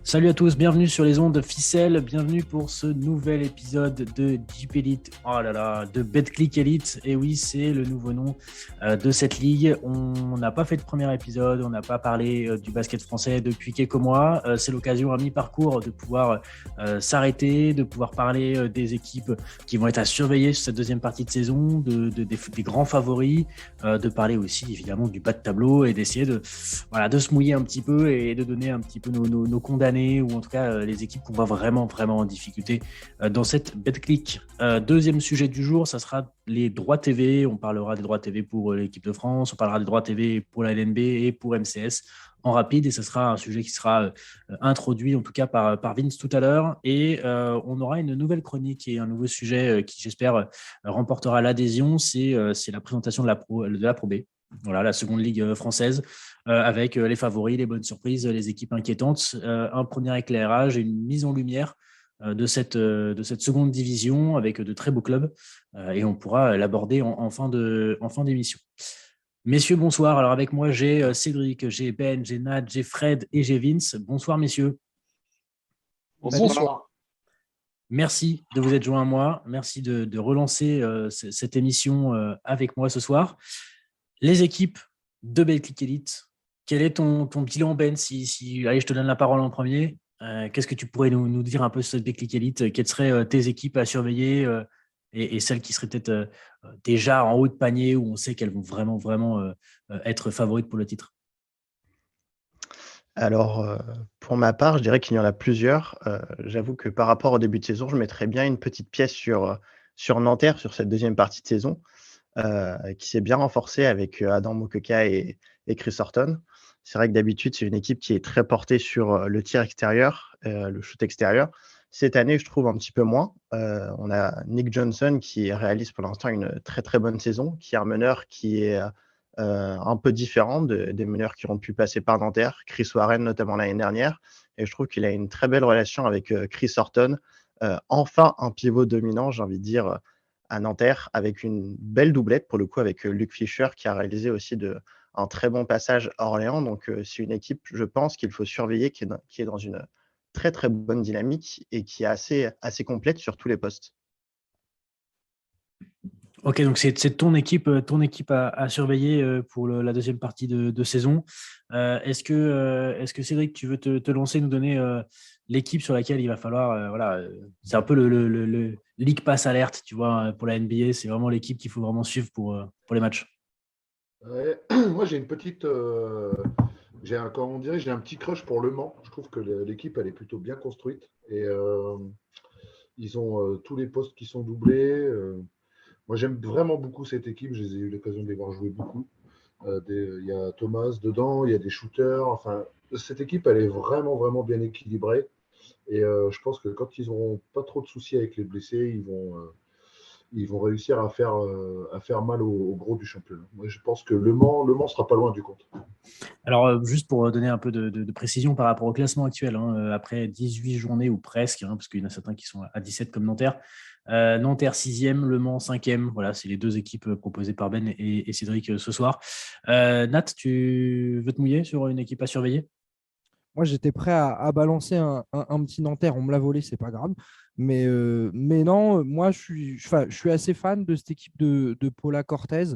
Salut à tous, bienvenue sur les ondes de Ficelle, bienvenue pour ce nouvel épisode de Jeep Elite, oh là là, de BetClick Elite. Et oui, c'est le nouveau nom de cette ligue. On n'a pas fait de premier épisode, on n'a pas parlé du basket français depuis quelques mois. C'est l'occasion à mi-parcours de pouvoir s'arrêter, de pouvoir parler des équipes qui vont être à surveiller sur cette deuxième partie de saison, des grands favoris, de parler aussi évidemment du bas de tableau et d'essayer de se mouiller un petit peu et de donner un petit peu nos condamnés ou en tout cas les équipes qu'on voit vraiment en difficulté dans cette BetClick. Deuxième sujet du jour, ça sera les droits TV. On parlera des droits TV pour l'équipe de France, on parlera des droits TV pour la LNB et pour MCS en rapide, et ce sera un sujet qui sera introduit en tout cas par Vince tout à l'heure, et on aura une nouvelle chronique et un nouveau sujet qui j'espère remportera l'adhésion. C'est la présentation de la Pro B. Voilà, la seconde ligue française, avec les favoris, les bonnes surprises, les équipes inquiétantes, un premier éclairage et une mise en lumière de cette seconde division avec de très beaux clubs, et on pourra l'aborder en fin d'émission. Messieurs, bonsoir. Alors avec moi, j'ai Cédric, j'ai Ben, j'ai Nat, j'ai Fred et j'ai Vince. Bonsoir messieurs. Bonsoir. Merci de vous être joints à moi. Merci de relancer cette émission avec moi ce soir. Les équipes de BetClick Elite, quel est ton bilan, Ben? Allez, je te donne la parole en premier. Qu'est-ce que tu pourrais nous dire un peu sur cette BetClick Elite? Quelles seraient tes équipes à surveiller, et celles qui seraient peut-être déjà en haut de panier, où on sait qu'elles vont vraiment être favorites pour le titre? Alors, pour ma part, je dirais qu'il y en a plusieurs. J'avoue que par rapport au début de saison, je mettrais bien une petite pièce sur Nanterre, sur cette deuxième partie de saison, qui s'est bien renforcée avec Adam Mokoka et Chris Horton. C'est vrai que d'habitude, c'est une équipe qui est très portée sur le tir extérieur, le shoot extérieur. Cette année, je trouve un petit peu moins. On a Nick Johnson qui réalise pour l'instant une très très bonne saison, qui est un meneur qui est un peu différent des meneurs qui ont pu passer par Nanterre, Chris Warren notamment l'année dernière. Et je trouve qu'il a une très belle relation avec Chris Horton. Enfin, un pivot dominant, j'ai envie de dire, à Nanterre, avec une belle doublette pour le coup avec Luke Fisher qui a réalisé aussi un très bon passage à Orléans. Donc c'est une équipe, je pense, qu'il faut surveiller, qui est dans une très très bonne dynamique et qui est assez complète sur tous les postes. Ok, donc c'est ton équipe à surveiller pour la deuxième partie de saison. Est-ce que Cédric, tu veux te lancer, nous donner l'équipe sur laquelle il va falloir, c'est un peu le League Pass alerte, tu vois, pour la NBA, c'est vraiment l'équipe qu'il faut vraiment suivre pour les matchs. Ouais. Moi, j'ai une petite. Comment on dirait, j'ai un petit crush pour Le Mans. Je trouve que l'équipe, elle est plutôt bien construite. Et ils ont tous les postes qui sont doublés. Moi, j'aime vraiment beaucoup cette équipe. J'ai eu l'occasion de les voir jouer beaucoup. Il y a Thomas dedans, il y a des shooters. Enfin, cette équipe, elle est vraiment bien équilibrée. Et je pense que quand ils n'auront pas trop de soucis avec les blessés, ils vont réussir à faire mal au gros du championnat. Moi, je pense que Le Mans sera pas loin du compte. Alors, juste pour donner un peu de précision par rapport au classement actuel, hein, après 18 journées ou presque, hein, parce qu'il y en a certains qui sont à 17 comme Nanterre. Nanterre 6e, Le Mans 5e. Voilà, c'est les deux équipes proposées par Ben et Cédric ce soir. Nat, tu veux te mouiller sur une équipe à surveiller? Moi, j'étais prêt à balancer un petit Nanterre. On me l'a volé, c'est pas grave. Mais non, moi, je suis assez fan de cette équipe de Paula Cortez.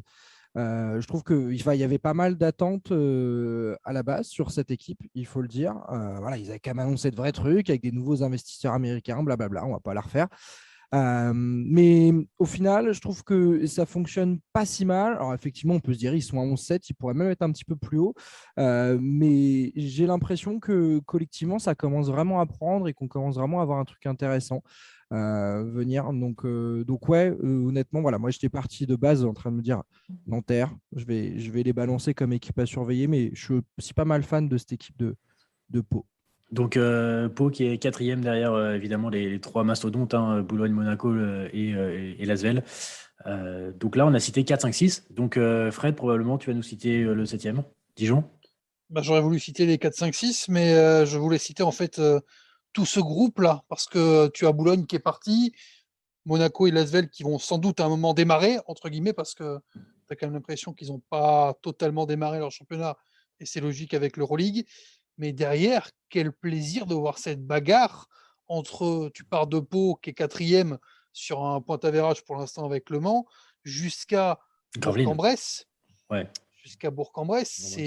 Je trouve qu'il y avait pas mal d'attentes à la base sur cette équipe, il faut le dire. Voilà, ils avaient quand même annoncé de vrais trucs avec des nouveaux investisseurs américains, blablabla, on va pas la refaire. Mais au final, je trouve que ça fonctionne pas si mal. Alors effectivement, on peut se dire ils sont à 11-7, ils pourraient même être un petit peu plus haut. Mais j'ai l'impression que collectivement, ça commence vraiment à prendre et qu'on commence vraiment à avoir un truc intéressant venir. Donc ouais, honnêtement, voilà, moi j'étais parti de base en train de me dire Nanterre, je vais les balancer comme équipe à surveiller, mais je suis aussi pas mal fan de cette équipe de Pau. Donc, Pau qui est 4e derrière, évidemment, les trois mastodontes, hein, Boulogne, Monaco et Lasvel. Donc là, on a cité 4, 5, 6. Donc, Fred, probablement, tu vas nous citer le 7e, Dijon. J'aurais voulu citer les 4, 5, 6, mais je voulais citer en fait tout ce groupe-là, parce que tu as Boulogne qui est parti, Monaco et Lasvel qui vont sans doute à un moment démarrer, entre guillemets, parce que tu as quand même l'impression qu'ils n'ont pas totalement démarré leur championnat, et c'est logique avec l'Euroleague. Mais derrière, quel plaisir de voir cette bagarre entre, tu pars de Pau, qui est 4e sur un point d'avérage pour l'instant avec Le Mans, jusqu'à Gravelines. Bourg-en-Bresse. Ouais. Jusqu'à Bourg-en-Bresse,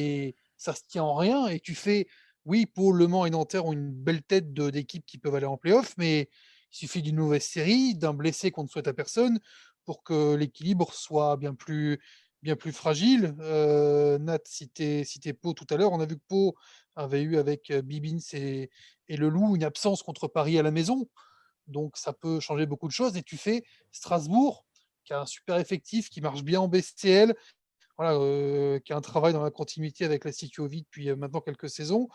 ça se tient en rien. Et tu fais, oui, Pau, Le Mans et Nanterre ont une belle tête d'équipes qui peuvent aller en play-off, mais il suffit d'une mauvaise série, d'un blessé qu'on ne souhaite à personne pour que l'équilibre soit bien plus fragile. Nat, citait Pau tout à l'heure. On a vu que Pau avait eu avec Bibins et Le Loup une absence contre Paris à la maison. Donc ça peut changer beaucoup de choses. Et tu fais Strasbourg, qui a un super effectif, qui marche bien en BCL, voilà, qui a un travail dans la continuité avec la Sikiovi depuis maintenant quelques saisons.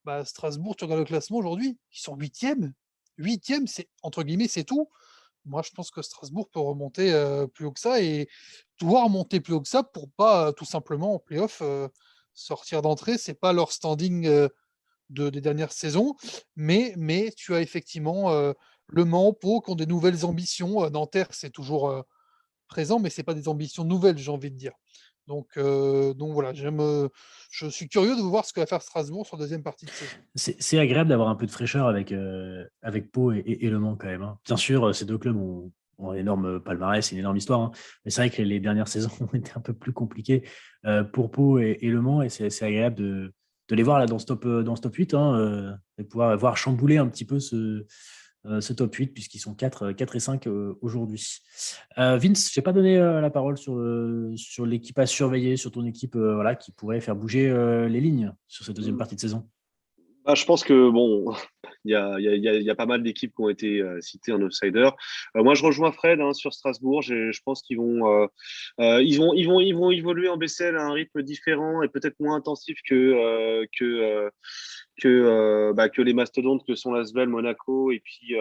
Bah, Strasbourg, tu regardes le classement aujourd'hui, ils sont 8e. 8e, c'est entre guillemets, c'est tout. Moi, je pense que Strasbourg peut remonter plus haut que ça et doit remonter plus haut que ça pour pas tout simplement en playoff sortir d'entrée. C'est pas leur standing des dernières saisons, mais tu as effectivement Le Mans, Pau qui ont des nouvelles ambitions. Nanterre, c'est toujours présent, mais c'est pas des ambitions nouvelles, j'ai envie de dire. Donc voilà, je suis curieux de voir ce que va faire Strasbourg sur la deuxième partie de saison. C'est agréable d'avoir un peu de fraîcheur avec Pau et Le Mans quand même. Hein. Bien sûr, ces deux clubs ont un énorme palmarès, une énorme histoire. Hein. Mais c'est vrai que les dernières saisons ont été un peu plus compliquées pour Pau et Le Mans. Et c'est agréable de les voir là dans ce top 8, hein, de pouvoir voir chambouler un petit peu ce top 8, puisqu'ils sont 4 et 5 aujourd'hui. Vince, je t'ai pas donné la parole sur l'équipe à surveiller, sur ton équipe voilà, qui pourrait faire bouger les lignes sur cette deuxième partie de saison. Bah, je pense que bon, il y a pas mal d'équipes qui ont été citées en outsider. Moi, je rejoins Fred sur Strasbourg. Je pense qu'ils ils vont évoluer en BCL à un rythme différent et peut-être moins intensif que les mastodontes que sont l'Asvel, Monaco et puis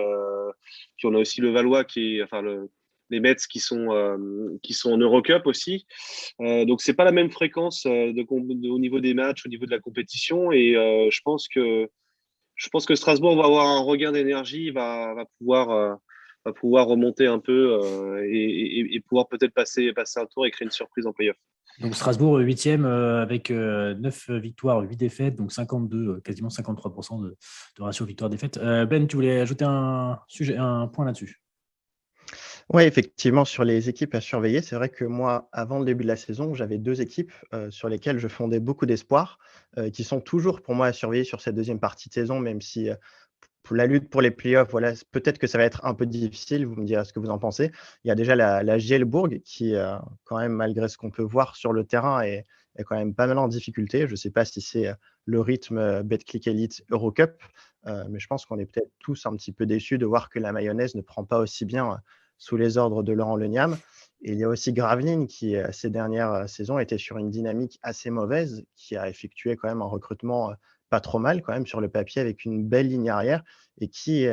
on a aussi le Valois les Mets qui sont en Eurocup aussi. Donc c'est pas la même fréquence au niveau des matchs, au niveau de la compétition et je pense que Strasbourg va avoir un regain d'énergie, va pouvoir remonter un peu et pouvoir peut-être passer un tour et créer une surprise en play-off. Donc Strasbourg 8e avec 9 victoires, 8 défaites, donc 52, quasiment 53% de ratio victoire-défaite. Ben, tu voulais ajouter un point là-dessus? Oui, effectivement, sur les équipes à surveiller, c'est vrai que moi, avant le début de la saison, j'avais 2 équipes sur lesquelles je fondais beaucoup d'espoir, qui sont toujours pour moi à surveiller sur cette deuxième partie de saison, même si pour la lutte pour les playoffs, voilà, peut-être que ça va être un peu difficile. Vous me direz ce que vous en pensez. Il y a déjà la Gielbourg qui, quand même, malgré ce qu'on peut voir sur le terrain, est quand même pas mal en difficulté. Je ne sais pas si c'est le rythme Betclic Elite Eurocup, mais je pense qu'on est peut-être tous un petit peu déçus de voir que la mayonnaise ne prend pas aussi bien sous les ordres de Laurent Le Niam. Et il y a aussi Gravelines qui, ces dernières saisons, était sur une dynamique assez mauvaise, qui a effectué quand même un recrutement pas trop mal quand même sur le papier avec une belle ligne arrière et qui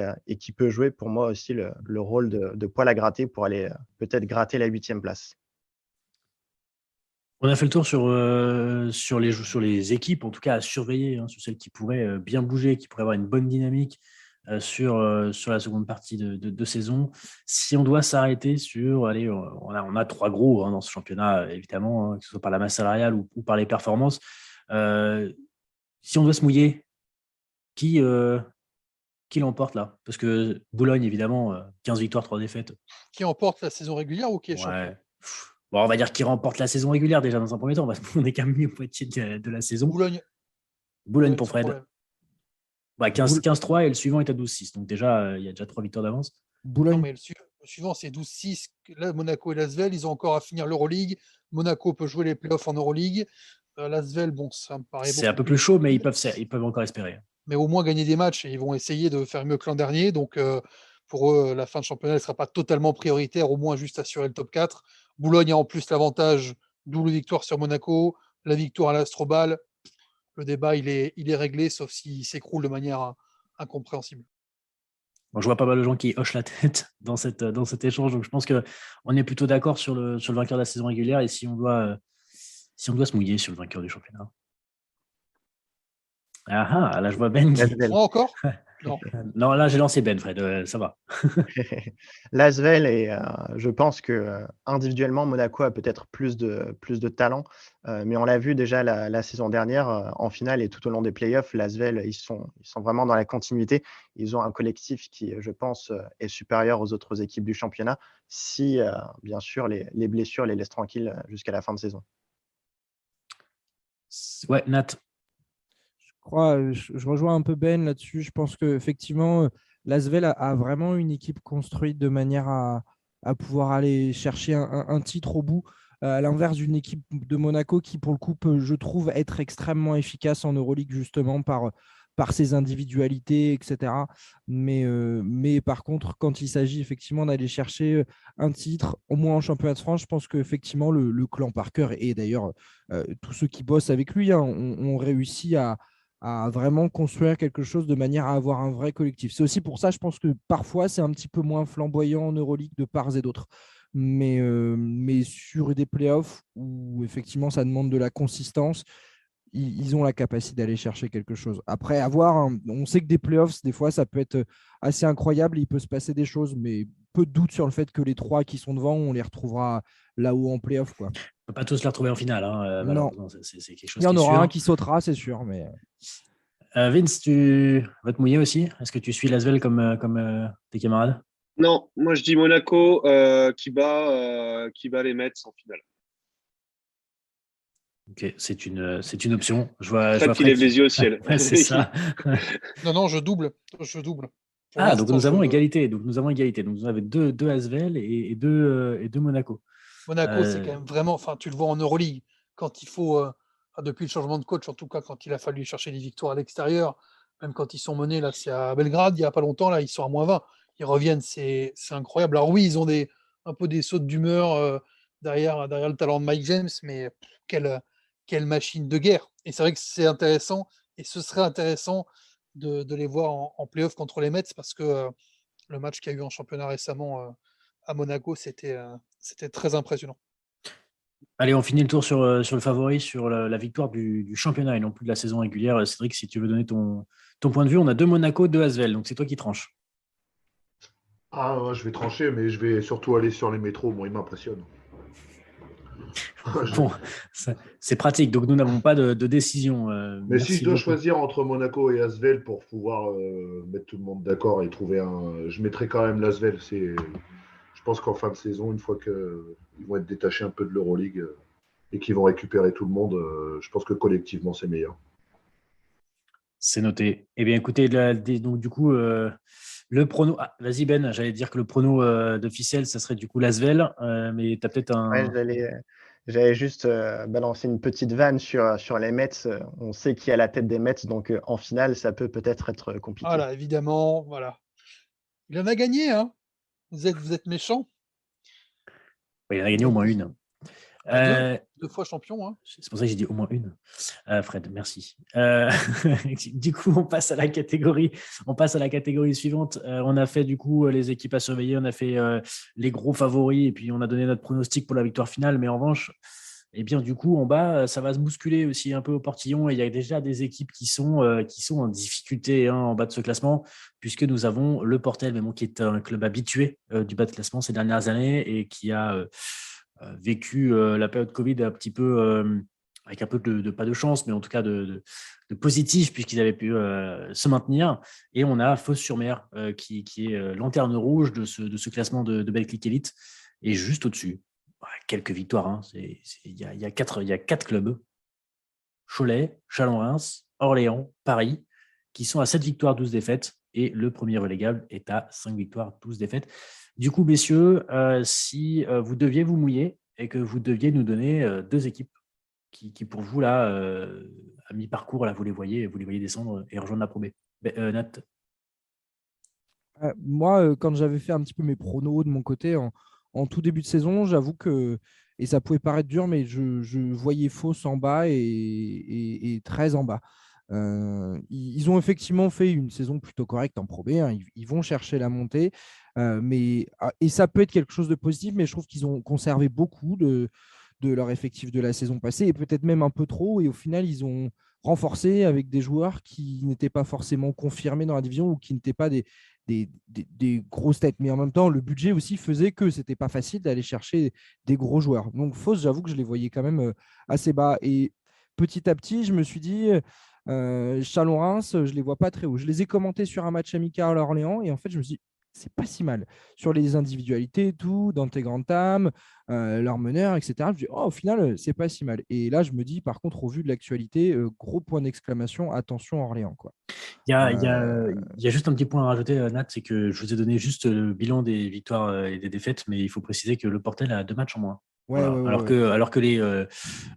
peut jouer pour moi aussi le rôle de poil à gratter pour aller peut-être gratter la 8e place. On a fait le tour sur les équipes, en tout cas à surveiller, hein, sur celles qui pourraient bien bouger, qui pourraient avoir une bonne dynamique sur la seconde partie de saison. Si on doit s'arrêter sur, allez, on a 3 gros dans ce championnat, évidemment, hein, que ce soit par la masse salariale ou par les performances. Si on doit se mouiller, qui l'emporte là? Parce que Boulogne, évidemment, 15 victoires, 3 défaites. Qui emporte la saison régulière ou qui est champion? Bon, on va dire qui remporte la saison régulière déjà dans un premier temps. On est quand même mis au moitié de la saison. Boulogne pour Fred. 15-3 et le suivant est à 12-6. Donc déjà, il y a déjà 3 victoires d'avance. Non, mais le suivant, c'est 12-6. Là, Monaco et l'Asvel, ils ont encore à finir l'Euroleague. Monaco peut jouer les playoffs en Euroleague. L'Asvel, bon, ça me paraît c'est un peu plus chaud, mais ils peuvent encore espérer. Mais au moins gagner des matchs et ils vont essayer de faire mieux que l'an dernier. Donc, pour eux, la fin de championnat ne sera pas totalement prioritaire, au moins juste assurer le top 4. Boulogne a en plus l'avantage, double victoire sur Monaco, la victoire à l'Astrobal. Le débat, il est réglé, sauf s'il s'écroule de manière incompréhensible. Bon, je vois pas mal de gens qui hochent la tête dans cet échange, donc je pense qu'on est plutôt d'accord sur le vainqueur de la saison régulière et si on doit se mouiller sur le vainqueur du championnat. Ah, là je vois Ben. Encore Non. Non, là, j'ai lancé Ben, Fred. Ça va. L'Asvel, et je pense que individuellement, Monaco a peut-être plus de talent. Mais on l'a vu déjà la saison dernière, en finale et tout au long des playoffs, l'Asvel, ils sont vraiment dans la continuité. Ils ont un collectif qui, je pense, est supérieur aux autres équipes du championnat si, bien sûr, les blessures les laissent tranquilles jusqu'à la fin de saison. Ouais, Nat. Je rejoins un peu Ben là-dessus. Je pense qu'effectivement, l'Asvel a vraiment une équipe construite de manière à pouvoir aller chercher un titre au bout, à l'inverse d'une équipe de Monaco qui, pour le coup, peut, je trouve, être extrêmement efficace en Euroleague justement par ses individualités, etc. Mais par contre, quand il s'agit effectivement d'aller chercher un titre, au moins en championnat de France, je pense qu'effectivement, le clan Parker et d'ailleurs tous ceux qui bossent avec lui ont réussi à vraiment construire quelque chose de manière à avoir un vrai collectif. C'est aussi pour ça, je pense que parfois, c'est un petit peu moins flamboyant en Euroleague de part et d'autre. Mais sur des playoffs où effectivement, ça demande de la consistance, ils ont la capacité d'aller chercher quelque chose. Après, on sait que des playoffs, des fois, ça peut être assez incroyable. Il peut se passer des choses, mais peu de doute sur le fait que les trois qui sont devant, on les retrouvera là-haut en playoff, quoi. On ne peut pas tous les retrouver en finale, Non, malheureusement. C'est quelque chose il y en qui est aura sûr. un qui sautera, c'est sûr. Mais Vince, tu vas te mouiller aussi? Est-ce que tu suis l'Asvel comme tes camarades? Non, moi je dis Monaco qui bat les Mets en finale. Ok, c'est une option. Je vois Fred qui Fred lève les yeux au ciel. Ouais, c'est ça. Non, je double. Pour Ah, donc l'instant, nous avons égalité. Donc nous avons deux Asvel et deux Monaco. Monaco, c'est quand même vraiment. Enfin, tu le vois en Euroleague, quand il faut. Depuis le changement de coach, en tout cas, quand il a fallu chercher des victoires à l'extérieur, même quand ils sont menés, là, c'est à Belgrade, il n'y a pas longtemps, là, ils sont à -20. Ils reviennent, c'est incroyable. Alors oui, ils ont un peu des sautes d'humeur derrière le talent de Mike James, mais quelle machine de guerre. Et c'est vrai que c'est intéressant, et ce serait intéressant de les voir en play-off contre les Mets, parce que le match qu'il y a eu en championnat récemment à Monaco, c'était très impressionnant. Allez, on finit le tour sur le favori, sur la victoire du championnat et non plus de la saison régulière. Cédric, si tu veux donner ton point de vue, on a deux Monaco, deux Asvel. Donc c'est toi qui tranches. Ah, ouais, je vais trancher, mais je vais surtout aller sur les métros. Moi, ils m'impressionnent. Bon, c'est pratique. Donc nous n'avons pas de décision. Mais si Merci je dois beaucoup. choisir entre Monaco et Asvel pour pouvoir mettre tout le monde d'accord et trouver je mettrai quand même l'Asvel. Je pense qu'en fin de saison, une fois qu'ils vont être détachés un peu de l'Euroleague et qu'ils vont récupérer tout le monde, je pense que collectivement, c'est meilleur. C'est noté. Eh bien, écoutez, donc du coup, le prono. Ah, vas-y, Ben, j'allais dire que le prono de Ficelle, ça serait du coup l'Asvel. Mais tu as peut-être Ouais, j'allais juste balancer une petite vanne sur les Mets. On sait qui est à la tête des Mets, donc en finale, ça peut peut-être être compliqué. Voilà, évidemment, voilà. Il en a gagné, hein. Vous êtes méchant. Oui, il en a gagné au moins une. Deux fois champion, hein. C'est pour ça que j'ai dit au moins une. Fred, merci. Du coup, on passe à la catégorie suivante. On a fait du coup les équipes à surveiller, on a fait les gros favoris et puis on a donné notre pronostic pour la victoire finale. Mais en revanche, eh bien, du coup, en bas, ça va se bousculer aussi un peu au portillon et il y a déjà des équipes qui sont en difficulté en bas de ce classement, puisque nous avons le Portel, mais bon, qui est un club habitué du bas de classement ces dernières années et qui a vécu la période Covid un petit peu avec un peu pas de chance, mais en tout cas de positif, puisqu'ils avaient pu se maintenir. Et on a Fos-sur-Mer qui est lanterne rouge de ce classement de Betclic Elite, et juste au-dessus. Quelques victoires. Hein. Il y a 4 clubs. Cholet, Chalon-Reims, Orléans, Paris, qui sont à 7 victoires, 12 défaites. Et le premier relégable est à 5 victoires, 12 défaites. Du coup, messieurs, si vous deviez vous mouiller et que vous deviez nous donner deux équipes qui pour vous, là, à mi-parcours, là, vous les voyez descendre et rejoindre la Pro B. Nat. Moi, quand j'avais fait un petit peu mes pronos de mon côté en tout début de saison, j'avoue que, et ça pouvait paraître dur, mais je voyais Fos en bas et 13 en bas. Ils ont effectivement fait une saison plutôt correcte en Pro B, hein. Ils vont chercher la montée, et ça peut être quelque chose de positif, mais je trouve qu'ils ont conservé beaucoup de leur effectif de la saison passée, et peut-être même un peu trop, et au final, ils ont renforcé avec des joueurs qui n'étaient pas forcément confirmés dans la division ou qui n'étaient pas des grosses têtes. Mais en même temps, le budget aussi faisait que c'était pas facile d'aller chercher des gros joueurs. Donc, Fos, j'avoue que je les voyais quand même assez bas. Et petit à petit, je me suis dit, Chalon-Reims, je les vois pas très haut. Je les ai commentés sur un match amical à Orléans et en fait, je me suis dit, c'est pas si mal. Sur les individualités, tout, Dante Grantam, leur meneur, etc. Je me dis, oh, au final, c'est pas si mal. Et là, je me dis, par contre, au vu de l'actualité, gros point d'exclamation, attention Orléans, quoi. Il y a juste un petit point à rajouter, Nat, c'est que je vous ai donné juste le bilan des victoires et des défaites, mais il faut préciser que le Portel a 2 matchs en moins. Ouais, Voilà. ouais, ouais, Alors ouais. que,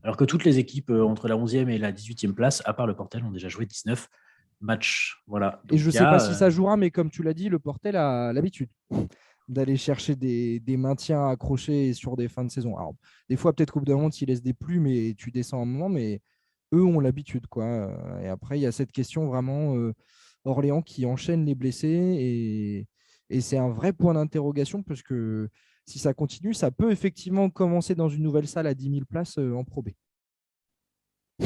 alors que toutes les équipes entre la 11e et la 18e place, à part le Portel, ont déjà joué 19 matchs. Voilà. Et Donc, je ne il y sais pas a, si ça jouera, mais comme tu l'as dit, le Portel a l'habitude d'aller chercher des maintiens accrochés sur des fins de saison. Alors, des fois, peut-être qu'au bout d'un moment, tu laisses des plumes et tu descends un moment, mais eux ont l'habitude, quoi. Et après, il y a cette question vraiment Orléans qui enchaîne les blessés et c'est un vrai point d'interrogation parce que si ça continue, ça peut effectivement commencer dans une nouvelle salle à 10 000 places en Pro B.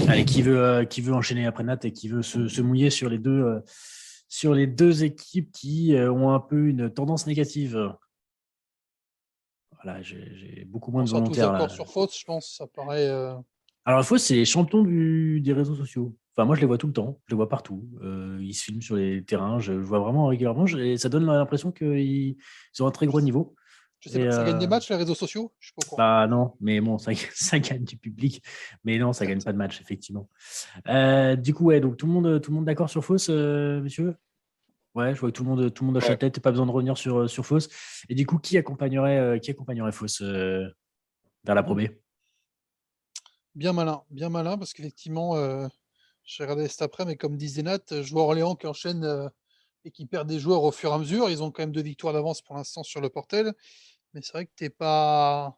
allez, qui veut enchaîner après Nat et qui veut se mouiller sur les deux équipes qui ont un peu une tendance négative. Voilà, j'ai beaucoup moins On de sera tous volontaires là. d'accord sur Faute, je pense. Ça paraît. Alors, la fois, c'est les champions des réseaux sociaux. Enfin, moi, je les vois tout le temps. Je les vois partout. Ils se filment sur les terrains. Je vois vraiment régulièrement. Et ça donne l'impression qu'ils ont un très gros niveau. Je sais Et pas, ça gagne des matchs, les réseaux sociaux? Je suis pas au courant. bah non, mais bon, ça, ça gagne du public. Mais non, ça gagne Certes. pas de match, effectivement. Du coup, ouais, donc tout le monde d'accord sur Fauss, monsieur? Ouais, je vois que tout le monde hoche la Ouais. tête. Pas besoin de revenir sur Fauss. Et du coup, qui accompagnerait Fauss vers la Pro B? Bien malin, parce qu'effectivement, j'ai regardé cet après, mais comme disait Nat, je vois Orléans qui enchaîne et qui perd des joueurs au fur et à mesure. Ils ont quand même 2 victoires d'avance pour l'instant sur le Portel, mais c'est vrai que t'es pas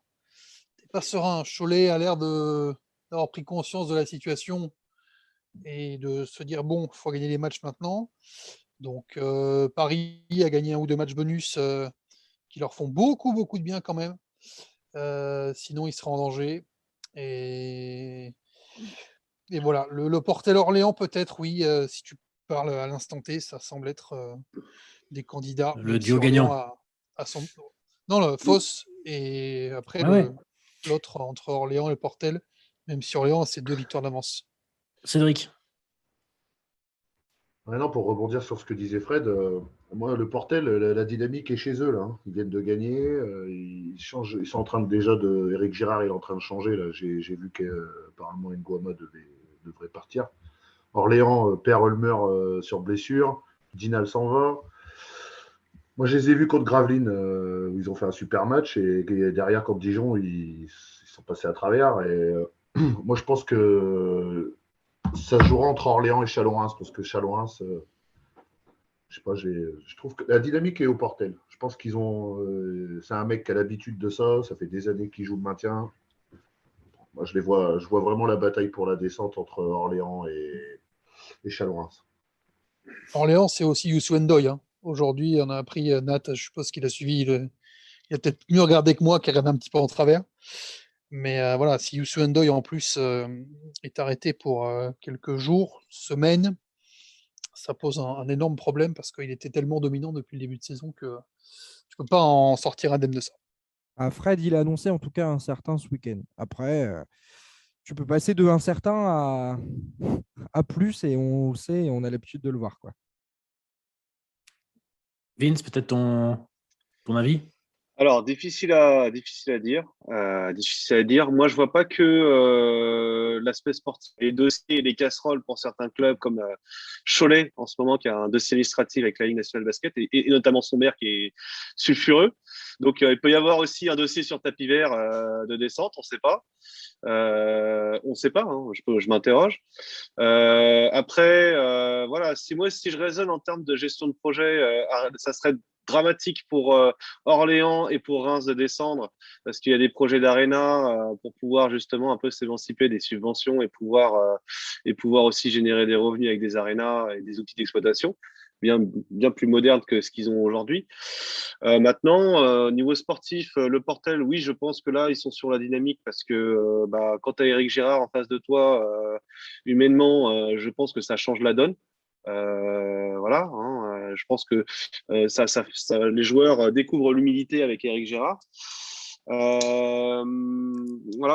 serein. Cholet a l'air d'avoir pris conscience de la situation et de se dire: «Bon, il faut gagner les matchs maintenant». Donc Paris a gagné 1 ou 2 matchs bonus, qui leur font beaucoup de bien quand même. Sinon ils seraient en danger et voilà, le Portel Orléans peut-être oui, si tu parles à l'instant T, ça semble être, des candidats, Le même si duo Orléans gagnant. a son non, le Foss et après Ouais, ouais. l'autre entre Orléans et le Portel, même si Orléans a ses 2 victoires d'avance. Cédric. Maintenant, pour rebondir sur ce que disait Fred, moi, le Portel, la dynamique est chez eux, là, hein. Ils viennent de gagner, ils changent, ils sont en train Eric Girard, il est en train de changer, là. J'ai vu qu'apparemment Nguama devrait partir. Orléans perd Olmer sur blessure. Dinal s'en va. Moi, je les ai vus contre Gravelines, où ils ont fait un super match. Et derrière, contre Dijon, ils sont passés à travers. Et moi, je pense que ça se jouera entre Orléans et Chalon-Reims. Parce que Chalon-Reims, je sais pas, je trouve que la dynamique est au Portel. Je pense qu'ils ont. C'est un mec qui a l'habitude de ça. Ça fait des années qu'il joue le maintien. Moi, je vois vraiment la bataille pour la descente entre Orléans et Chalon-Reims. Orléans, c'est aussi Youssou N'Doye, hein. Aujourd'hui, on a appris, Nat, je suppose qu'il a suivi il a peut-être mieux regardé que moi, qui regarde un petit peu en travers. Mais voilà, si Youssou N'Doye en plus est arrêté pour quelques jours, semaines, ça pose un énorme problème parce qu'il était tellement dominant depuis le début de saison que tu peux pas en sortir indemne de ça. Ah, Fred, il a annoncé en tout cas un certain ce week-end. Après, tu peux passer de incertain à plus et on le sait et on a l'habitude de le voir, quoi. Vince, peut-être ton avis? Alors, difficile à dire. Difficile à dire. Moi, je vois pas que l'aspect sportif, les dossiers et les casseroles pour certains clubs comme Cholet en ce moment, qui a un dossier administratif avec la Ligue nationale de basket et notamment son maire qui est sulfureux. Donc, il peut y avoir aussi un dossier sur tapis vert de descente, on ne sait pas. On ne sait pas, hein, je m'interroge. Après, voilà, si je raisonne en termes de gestion de projet, ça serait dramatique pour Orléans et pour Reims de descendre parce qu'il y a des projets d'aréna pour pouvoir justement un peu s'émanciper des subventions et pouvoir aussi générer des revenus avec des arénas et des outils d'exploitation. bien plus moderne que ce qu'ils ont aujourd'hui. Maintenant, niveau sportif, le Portel, oui, je pense que là, ils sont sur la dynamique parce que quand tu as Éric Gérard en face de toi, humainement, je pense que ça change la donne. Voilà, hein, je pense que les joueurs découvrent l'humilité avec Éric Gérard. Voilà,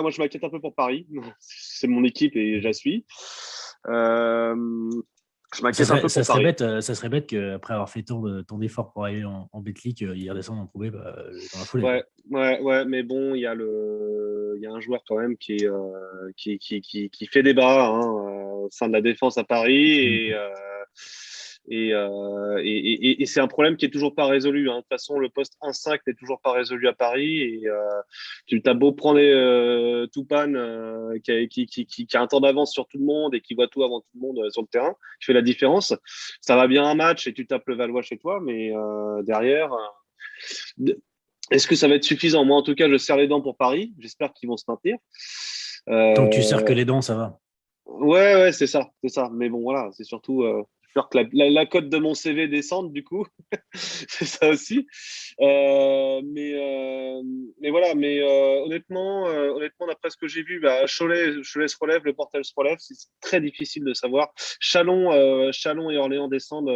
moi je m'inquiète un peu pour Paris. C'est mon équipe et je la suis. Je m'inquiète un peu pour Paris. Ça serait bête qu'après avoir fait tant d'efforts pour arriver en Betclic, ils redescendent en Pro B dans la foulée. Ouais, mais bon, il y a un joueur quand même qui fait débat au sein de la défense à Paris et c'est un problème qui est toujours pas résolu. De toute façon, le poste 1-5 n'est toujours pas résolu à Paris et tu as beau prendre Toupane qui a un temps d'avance sur tout le monde et qui voit tout avant tout le monde sur le terrain, qui fait la différence. Ça va bien un match et tu tapes le Valois chez toi, mais derrière. Est-ce que ça va être suffisant? Moi, en tout cas, je serre les dents pour Paris. J'espère qu'ils vont se maintenir. Tant que tu serres que les dents, ça va. Ouais, c'est ça. Mais bon, voilà, c'est surtout peur que la cote de mon CV descende, du coup. C'est ça aussi. Mais voilà. Mais honnêtement, d'après ce que j'ai vu, Cholet se relève, le Portel se relève. C'est très difficile de savoir. Chalon et Orléans descendent.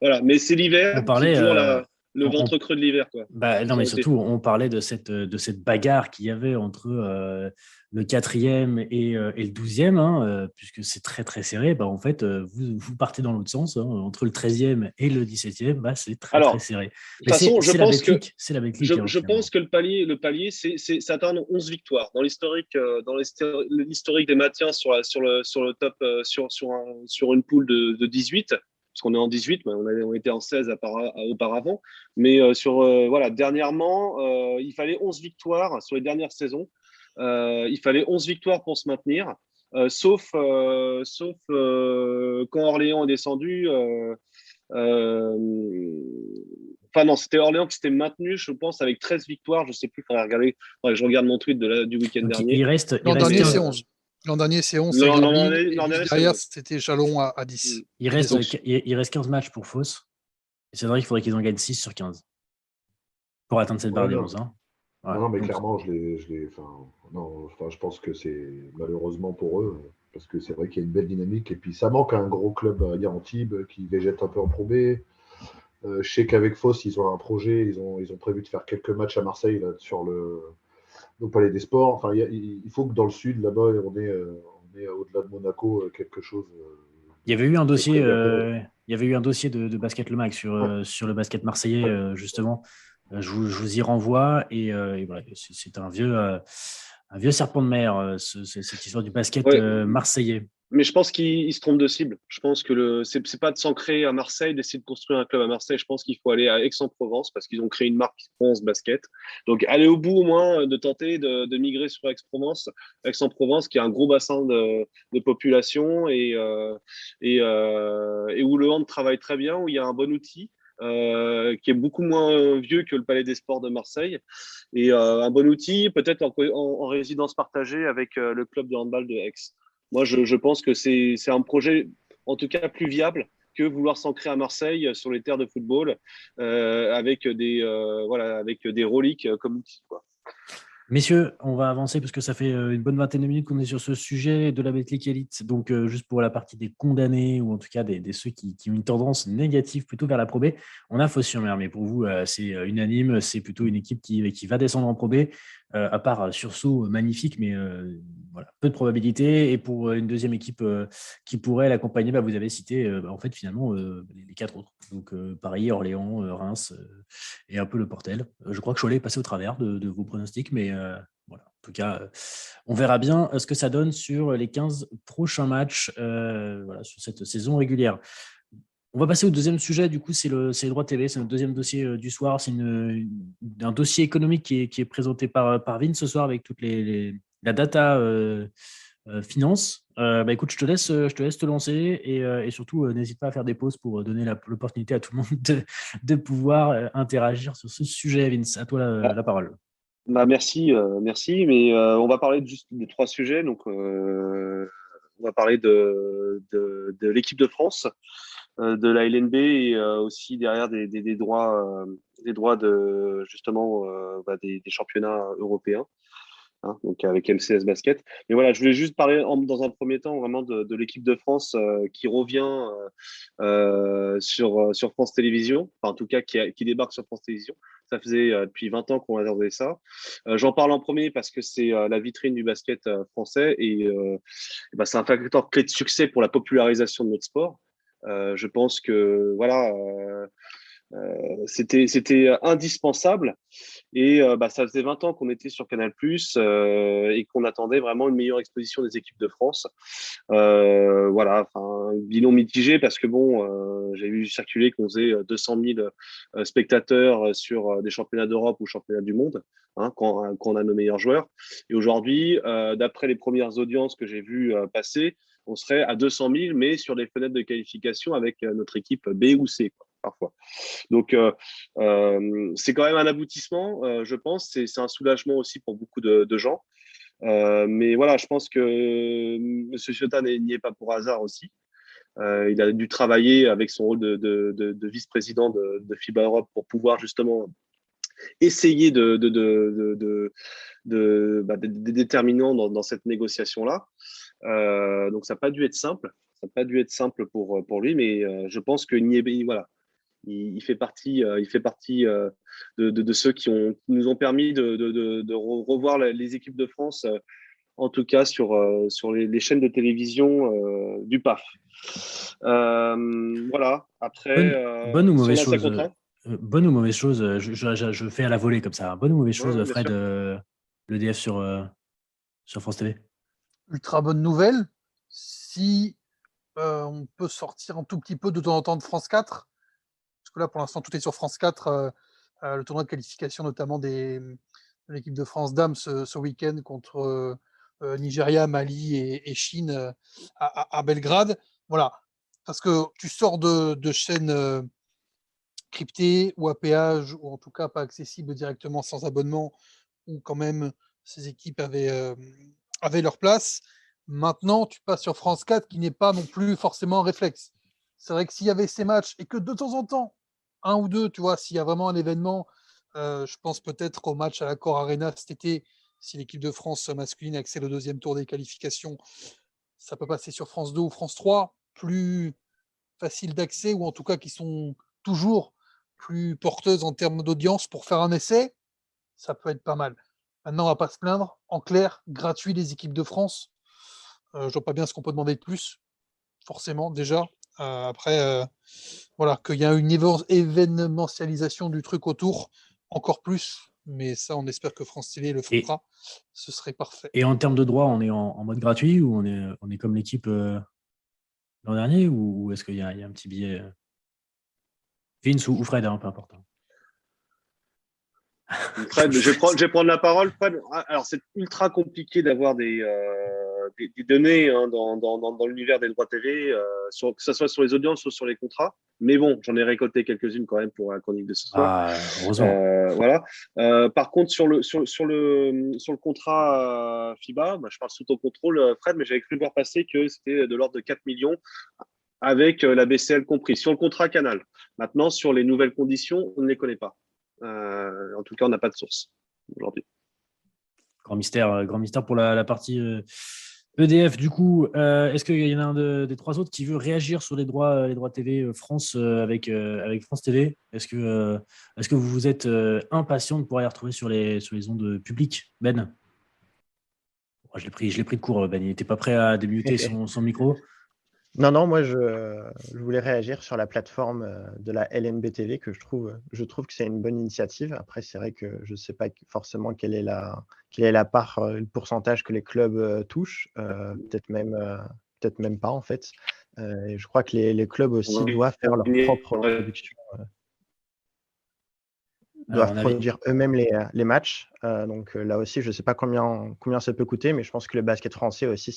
Voilà. Mais c'est l'hiver. On parlait. C'est toujours le ventre creux de l'hiver, quoi. Non, mais surtout, on parlait de cette bagarre qu'il y avait entre le 4e et le 12e, puisque c'est très, très serré. En fait, vous partez dans l'autre sens. Entre le 13e et le 17e, c'est très serré. De toute façon, je pense que c'est la Betclic. Je pense que le palier, c'est atteindre 11 victoires. Dans l'historique des matiens sur le top, sur une poule de 18. Parce qu'on est en 18, mais on était en 16 auparavant. Mais dernièrement, il fallait 11 victoires sur les dernières saisons. Il fallait 11 victoires pour se maintenir, sauf quand Orléans est descendu. Non, c'était Orléans qui s'était maintenu, je pense, avec 13 victoires. Je ne sais plus, il faudrait que je regarde mon tweet du week-end dernier. L'an dernier, c'est 11. L'an dernier, c'est 11. Derrière, c'était Chalon à 10. Il reste 15 matchs pour Fos. Et c'est vrai qu'il faudrait qu'ils en gagnent 6 sur 15 pour atteindre cette barre des 11. Non, mais clairement, je pense que c'est malheureusement pour eux, parce que c'est vrai qu'il y a une belle dynamique. Et puis, ça manque à un gros club à Antibes qui végète un peu en Pro B. Je sais qu'avec Fos, ils ont un projet. Ils ont prévu de faire quelques matchs à Marseille là, sur au Palais des Sports. Enfin, il faut que dans le sud, là-bas, on est au-delà de Monaco, quelque chose. Il y avait eu un dossier, de Basket Le Mag sur le basket marseillais, justement. Je vous y renvoie. Et voilà, c'est un vieux serpent de mer, cette histoire du basket marseillais. Mais je pense qu'il se trompe de cible. Je pense que c'est pas de s'ancrer à Marseille, d'essayer de construire un club à Marseille. Je pense qu'il faut aller à Aix-en-Provence parce qu'ils ont créé une marque Provence Basket. Donc, aller au bout au moins de tenter de migrer sur Aix-en-Provence, qui a un gros bassin de population et où le hand travaille très bien, où il y a un bon outil. Qui est beaucoup moins vieux que le Palais des Sports de Marseille et un bon outil peut-être en résidence partagée avec le club de handball de Aix. Moi, je pense que c'est un projet, en tout cas, plus viable que vouloir s'ancrer à Marseille sur les terres de football avec des reliques comme outil, quoi. Messieurs, on va avancer parce que ça fait une bonne vingtaine de minutes qu'on est sur ce sujet de la Betclic Elite. Donc, juste pour la partie des condamnés ou en tout cas des ceux qui ont une tendance négative plutôt vers la Pro B, on a Fos-sur-Mer. Mais pour vous, c'est unanime. C'est plutôt une équipe qui va descendre en Pro B, à part sursaut magnifique, mais voilà, peu de probabilité. Et pour une deuxième équipe qui pourrait l'accompagner, vous avez cité en fait finalement les 4 autres. Donc, Paris, Orléans, Reims et un peu le Portel. Je crois que Cholet est passé au travers de vos pronostics, mais voilà. En tout cas, on verra bien ce que ça donne sur les 15 prochains matchs sur cette saison régulière. On va passer au deuxième sujet, du coup, c'est les droits TV, c'est notre deuxième dossier du soir. C'est un dossier économique qui est présenté par Vin ce soir avec toute la data finance. Écoute, je te laisse te lancer et surtout, n'hésite pas à faire des pauses pour donner l'opportunité à tout le monde de pouvoir interagir sur ce sujet. Vince, à toi la parole. Merci, mais on va parler juste de 3 sujets. Donc, on va parler de l'équipe de France. de la LNB et aussi derrière des droits de justement des championnats européens. Hein, donc avec MCS Basket. Mais voilà, je voulais juste parler dans un premier temps vraiment de l'équipe de France qui revient sur France Télévisions, enfin en tout cas qui débarque sur France Télévisions. Ça faisait depuis 20 ans qu'on attendait ça. J'en parle en premier parce que c'est la vitrine du basket français et c'est un facteur clé de succès pour la popularisation de notre sport. Je pense que voilà, c'était indispensable. Et ça faisait 20 ans qu'on était sur Canal+, et qu'on attendait vraiment une meilleure exposition des équipes de France. Voilà, enfin, bilan mitigé parce que bon, j'ai vu circuler qu'on faisait 200 000 spectateurs sur des championnats d'Europe ou championnats du monde, hein, quand on a nos meilleurs joueurs. Et aujourd'hui, d'après les premières audiences que j'ai vues passer, on serait à 200 000, mais sur les fenêtres de qualification avec notre équipe B ou C, quoi, parfois. Donc, c'est quand même un aboutissement, je pense. C'est un soulagement aussi pour beaucoup de gens. Mais voilà, je pense que M. Ciotat n'y est pas pour hasard aussi. Il a dû travailler avec son rôle de vice-président de FIBA Europe pour pouvoir justement essayer des déterminants dans cette négociation-là. Donc, ça n'a pas dû être simple. Ça n'a pas dû être simple pour lui, mais je pense que voilà, il fait partie de ceux qui nous ont permis de revoir les équipes de France, en tout cas sur les chaînes de télévision du PAF. Voilà. Après, Bonne ou son mauvaise ancien chose contrat. bonne ou mauvaise chose je fais à la volée comme ça. Bonne ou mauvaise chose, Ouais, bien Fred, sûr. l'EDF sur France TV? Ultra bonne nouvelle. Si on peut sortir un tout petit peu de temps en temps de France 4, parce que là, pour l'instant, tout est sur France 4. Le tournoi de qualification, notamment de l'équipe de France dames ce week-end contre Nigeria, Mali et Chine à Belgrade. Voilà. Parce que tu sors de chaînes cryptées ou à péage, ou en tout cas pas accessibles directement sans abonnement, où quand même ces équipes avaient leur place. Maintenant, tu passes sur France 4 qui n'est pas non plus forcément un réflexe. C'est vrai que s'il y avait ces matchs et que de temps en temps, un ou deux, tu vois, s'il y a vraiment un événement, je pense peut-être au match à l'Accor Arena cet été, si l'équipe de France masculine accède au deuxième tour des qualifications, ça peut passer sur France 2 ou France 3, plus facile d'accès ou en tout cas qui sont toujours plus porteuses en termes d'audience pour faire un essai, ça peut être pas mal. Maintenant, on va pas se plaindre. En clair, gratuit les équipes de France. Je vois pas bien ce qu'on peut demander de plus, forcément, déjà. Après, voilà, qu'il y a une événementialisation du truc autour, encore plus. Mais ça, on espère que France Télé le fera. Ce serait parfait. Et en termes de droits, on est en mode gratuit ou on est comme l'équipe l'an dernier, ou est-ce qu'il y a un petit billet Vince ou Fred, hein, peu importe. Fred, je vais prendre la parole. Fred, alors c'est ultra compliqué d'avoir des données, hein, dans l'univers des droits TV, que ce soit sur les audiences ou sur les contrats. Mais bon, j'en ai récolté quelques-unes quand même pour la chronique de ce soir. Heureusement. Voilà. Par contre, sur le contrat FIBA, je parle sous ton contrôle, Fred, mais j'avais cru voir passer que c'était de l'ordre de 4 millions avec la BCL compris sur le contrat Canal. Maintenant, sur les nouvelles conditions, on ne les connaît pas. En tout cas, on n'a pas de source aujourd'hui. Grand mystère pour la partie EDF. Du coup, est-ce qu'il y en a un des trois autres qui veut réagir sur les droits TV France avec France TV? Est-ce que vous êtes impatient de pouvoir les retrouver sur les ondes publiques, Ben? Je l'ai pris de court, Ben. Il n'était pas prêt à débuter son micro. Non, moi je voulais réagir sur la plateforme de la LNB TV que je trouve que c'est une bonne initiative. Après, c'est vrai que je ne sais pas forcément quelle est la part, le pourcentage que les clubs touchent, peut-être même pas en fait. Et je crois que les clubs aussi doivent faire leur propre production. Doivent produire eux-mêmes les matchs. Donc là aussi, je ne sais pas combien ça peut coûter, mais je pense que le basket français aussi,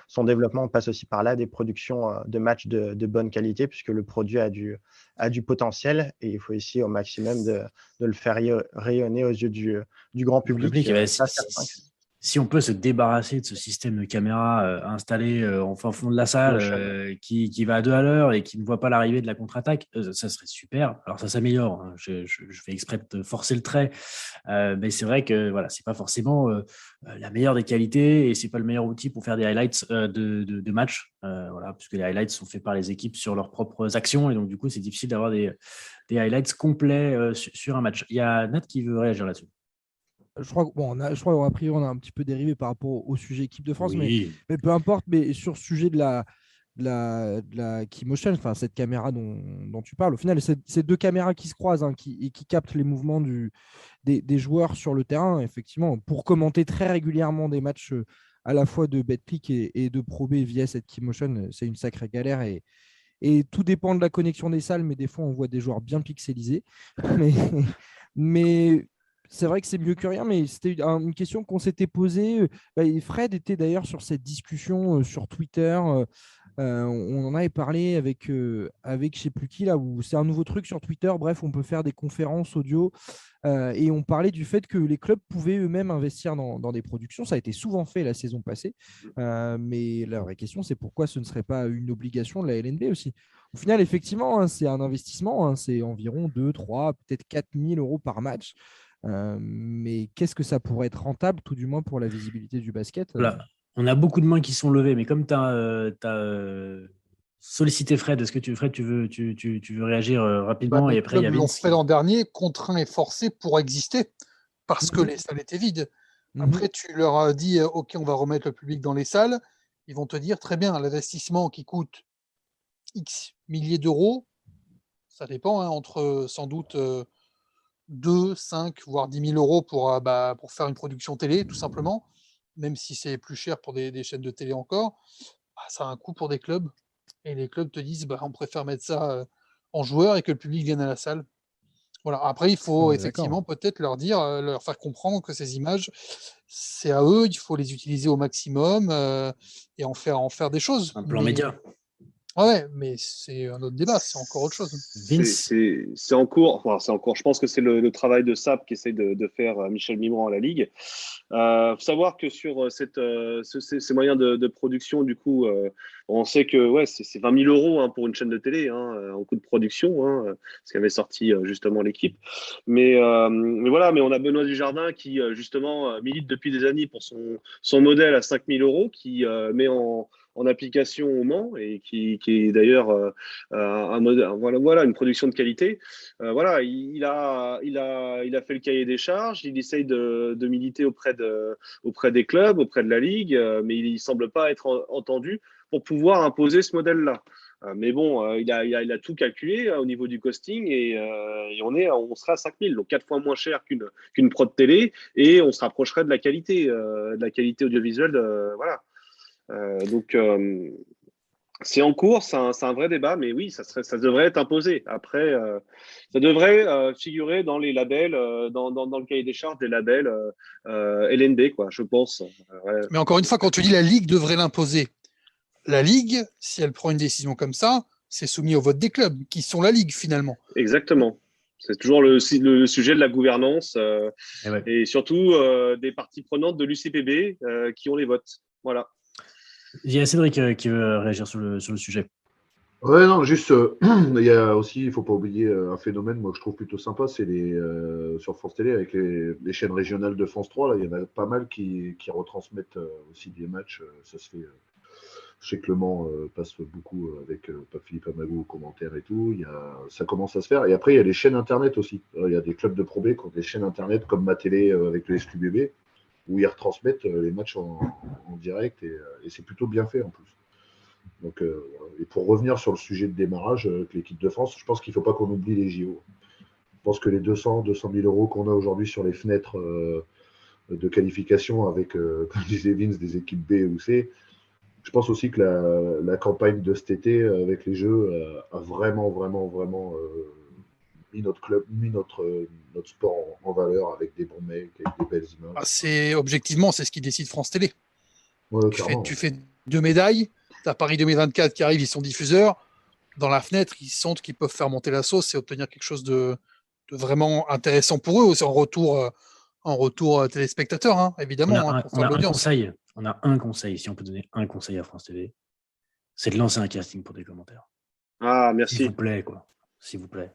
son développement passe aussi par là, des productions de matchs de bonne qualité, puisque le produit a du potentiel et il faut essayer au maximum de le faire rayonner aux yeux du grand public. si on peut se débarrasser de ce système de caméra installé en fin fond de la salle, qui va à 2 à l'heure et qui ne voit pas l'arrivée de la contre-attaque, ça serait super. Alors ça s'améliore, hein. Je fais exprès de forcer le trait, mais c'est vrai que voilà, c'est pas forcément la meilleure des qualités et c'est pas le meilleur outil pour faire des highlights de matchs, voilà, puisque les highlights sont faits par les équipes sur leurs propres actions et donc du coup c'est difficile d'avoir des highlights complets sur un match. Il y a Nat qui veut réagir là-dessus. Je crois a priori, on a un petit peu dérivé par rapport au sujet équipe de France, Oui. mais peu importe. Mais sur ce sujet de la Keymotion, enfin cette caméra dont tu parles, au final, c'est deux caméras qui se croisent, hein, et qui captent les mouvements des joueurs sur le terrain, effectivement, pour commenter très régulièrement des matchs à la fois de Betclic et de Pro B via cette Keymotion. C'est une sacrée galère et tout dépend de la connexion des salles, mais des fois, on voit des joueurs bien pixelisés. Mais c'est vrai que c'est mieux que rien, mais c'était une question qu'on s'était posée. Et Fred était d'ailleurs sur cette discussion sur Twitter. On en avait parlé avec je ne sais plus qui, là, où c'est un nouveau truc sur Twitter. Bref, on peut faire des conférences audio. Et on parlait du fait que les clubs pouvaient eux-mêmes investir dans des productions. Ça a été souvent fait la saison passée. Mais la vraie question, c'est pourquoi ce ne serait pas une obligation de la LNB aussi. Au final, effectivement, hein, c'est un investissement. Hein, c'est environ 2, 3, peut-être 4 000 euros par match. Mais qu'est-ce que ça pourrait être rentable, tout du moins pour la visibilité du basket? Voilà. On a beaucoup de mains qui sont levées, mais comme tu as sollicité Fred, est-ce que Fred, tu veux réagir rapidement et Les après il y a clubs l'ont Vince fait l'an dernier, contraints et forcés pour exister, parce que les salles étaient vides. Après, tu leur as dit, OK, on va remettre le public dans les salles. Ils vont te dire, très bien, l'investissement qui coûte X milliers d'euros, ça dépend, hein, entre sans doute 2, 5, voire 10 000 euros pour faire une production télé, tout simplement, même si c'est plus cher pour des chaînes de télé encore, ça a un coût pour des clubs. Et les clubs te disent, on préfère mettre ça en joueur et que le public vienne à la salle. Voilà. Après, il faut effectivement peut-être leur dire, leur faire comprendre que ces images, c'est à eux, il faut les utiliser au maximum et en faire des choses. un plan média. Ouais, mais c'est un autre débat, c'est encore autre chose. Vince. C'est en cours. Enfin, c'est en cours. Je pense que c'est le travail de SAP qui essaie de faire Michel Mimran à la Ligue. Faut savoir que sur ces moyens de production, du coup, on sait que c'est 20 000 euros, hein, pour une chaîne de télé, hein, en coût de production, hein, ce qu'avait sorti justement l'équipe. Mais voilà, mais on a Benoît Dujardin qui justement milite depuis des années pour son modèle à 5 000 euros, qui met en application au Mans et qui est d'ailleurs un modèle, voilà, une production de qualité. Voilà, il a fait le cahier des charges, il essaye de militer auprès des clubs, auprès de la Ligue, mais il ne semble pas être entendu pour pouvoir imposer ce modèle-là. Mais bon, il a tout calculé au niveau du costing et on sera à 5 000, donc 4 fois moins cher qu'une prod télé et on se rapprocherait de la qualité audiovisuelle. Voilà. Donc, c'est en cours, c'est un vrai débat, mais oui, ça devrait être imposé. Après, ça devrait figurer dans les labels, dans le cahier des charges des labels LNB, quoi, je pense. Ouais. Mais encore une fois, quand tu dis la Ligue devrait l'imposer, la Ligue, si elle prend une décision comme ça, c'est soumis au vote des clubs, qui sont la Ligue finalement. Exactement. C'est toujours le sujet de la gouvernance et surtout des parties prenantes de l'UCPB qui ont les votes. Voilà. Il y a Cédric qui veut réagir sur le sujet. Ouais, non, juste, il y a aussi, il ne faut pas oublier un phénomène, moi, que je trouve plutôt sympa, c'est sur France Télé, avec les chaînes régionales de France 3, là, il y en a pas mal qui retransmettent aussi des matchs. Ça se fait. Je sais que Le Mans passe beaucoup avec Philippe Amagou aux commentaires et tout. Ça commence à se faire. Et après, il y a les chaînes Internet aussi. Il y a des clubs de Pro B qui ont des chaînes Internet comme Ma Télé avec le SQBB, où ils retransmettent les matchs en direct et c'est plutôt bien fait en plus. Donc, et pour revenir sur le sujet de démarrage avec l'équipe de France, je pense qu'il ne faut pas qu'on oublie les JO. Je pense que les 200 000 euros qu'on a aujourd'hui sur les fenêtres de qualification avec, comme disait Vince, des équipes B ou C, je pense aussi que la campagne de cet été avec les Jeux a vraiment mis notre club, mis notre sport en valeur avec des bons mecs, avec des belles images. Objectivement, c'est ce qui décide France Télé. Ouais, tu fais 2 médailles, tu as Paris 2024 qui arrive, ils sont diffuseurs. Dans la fenêtre, ils sentent qu'ils peuvent faire monter la sauce et obtenir quelque chose de vraiment intéressant pour eux. C'est en retour en retour téléspectateur, hein, On évidemment, a hein, un, pour on faire a de un l'audience. conseil. On a un conseil. Si on peut donner un conseil à France TV, c'est de lancer un casting pour des commentaires. Ah, S'il merci. vous plaît, quoi. S'il vous plaît.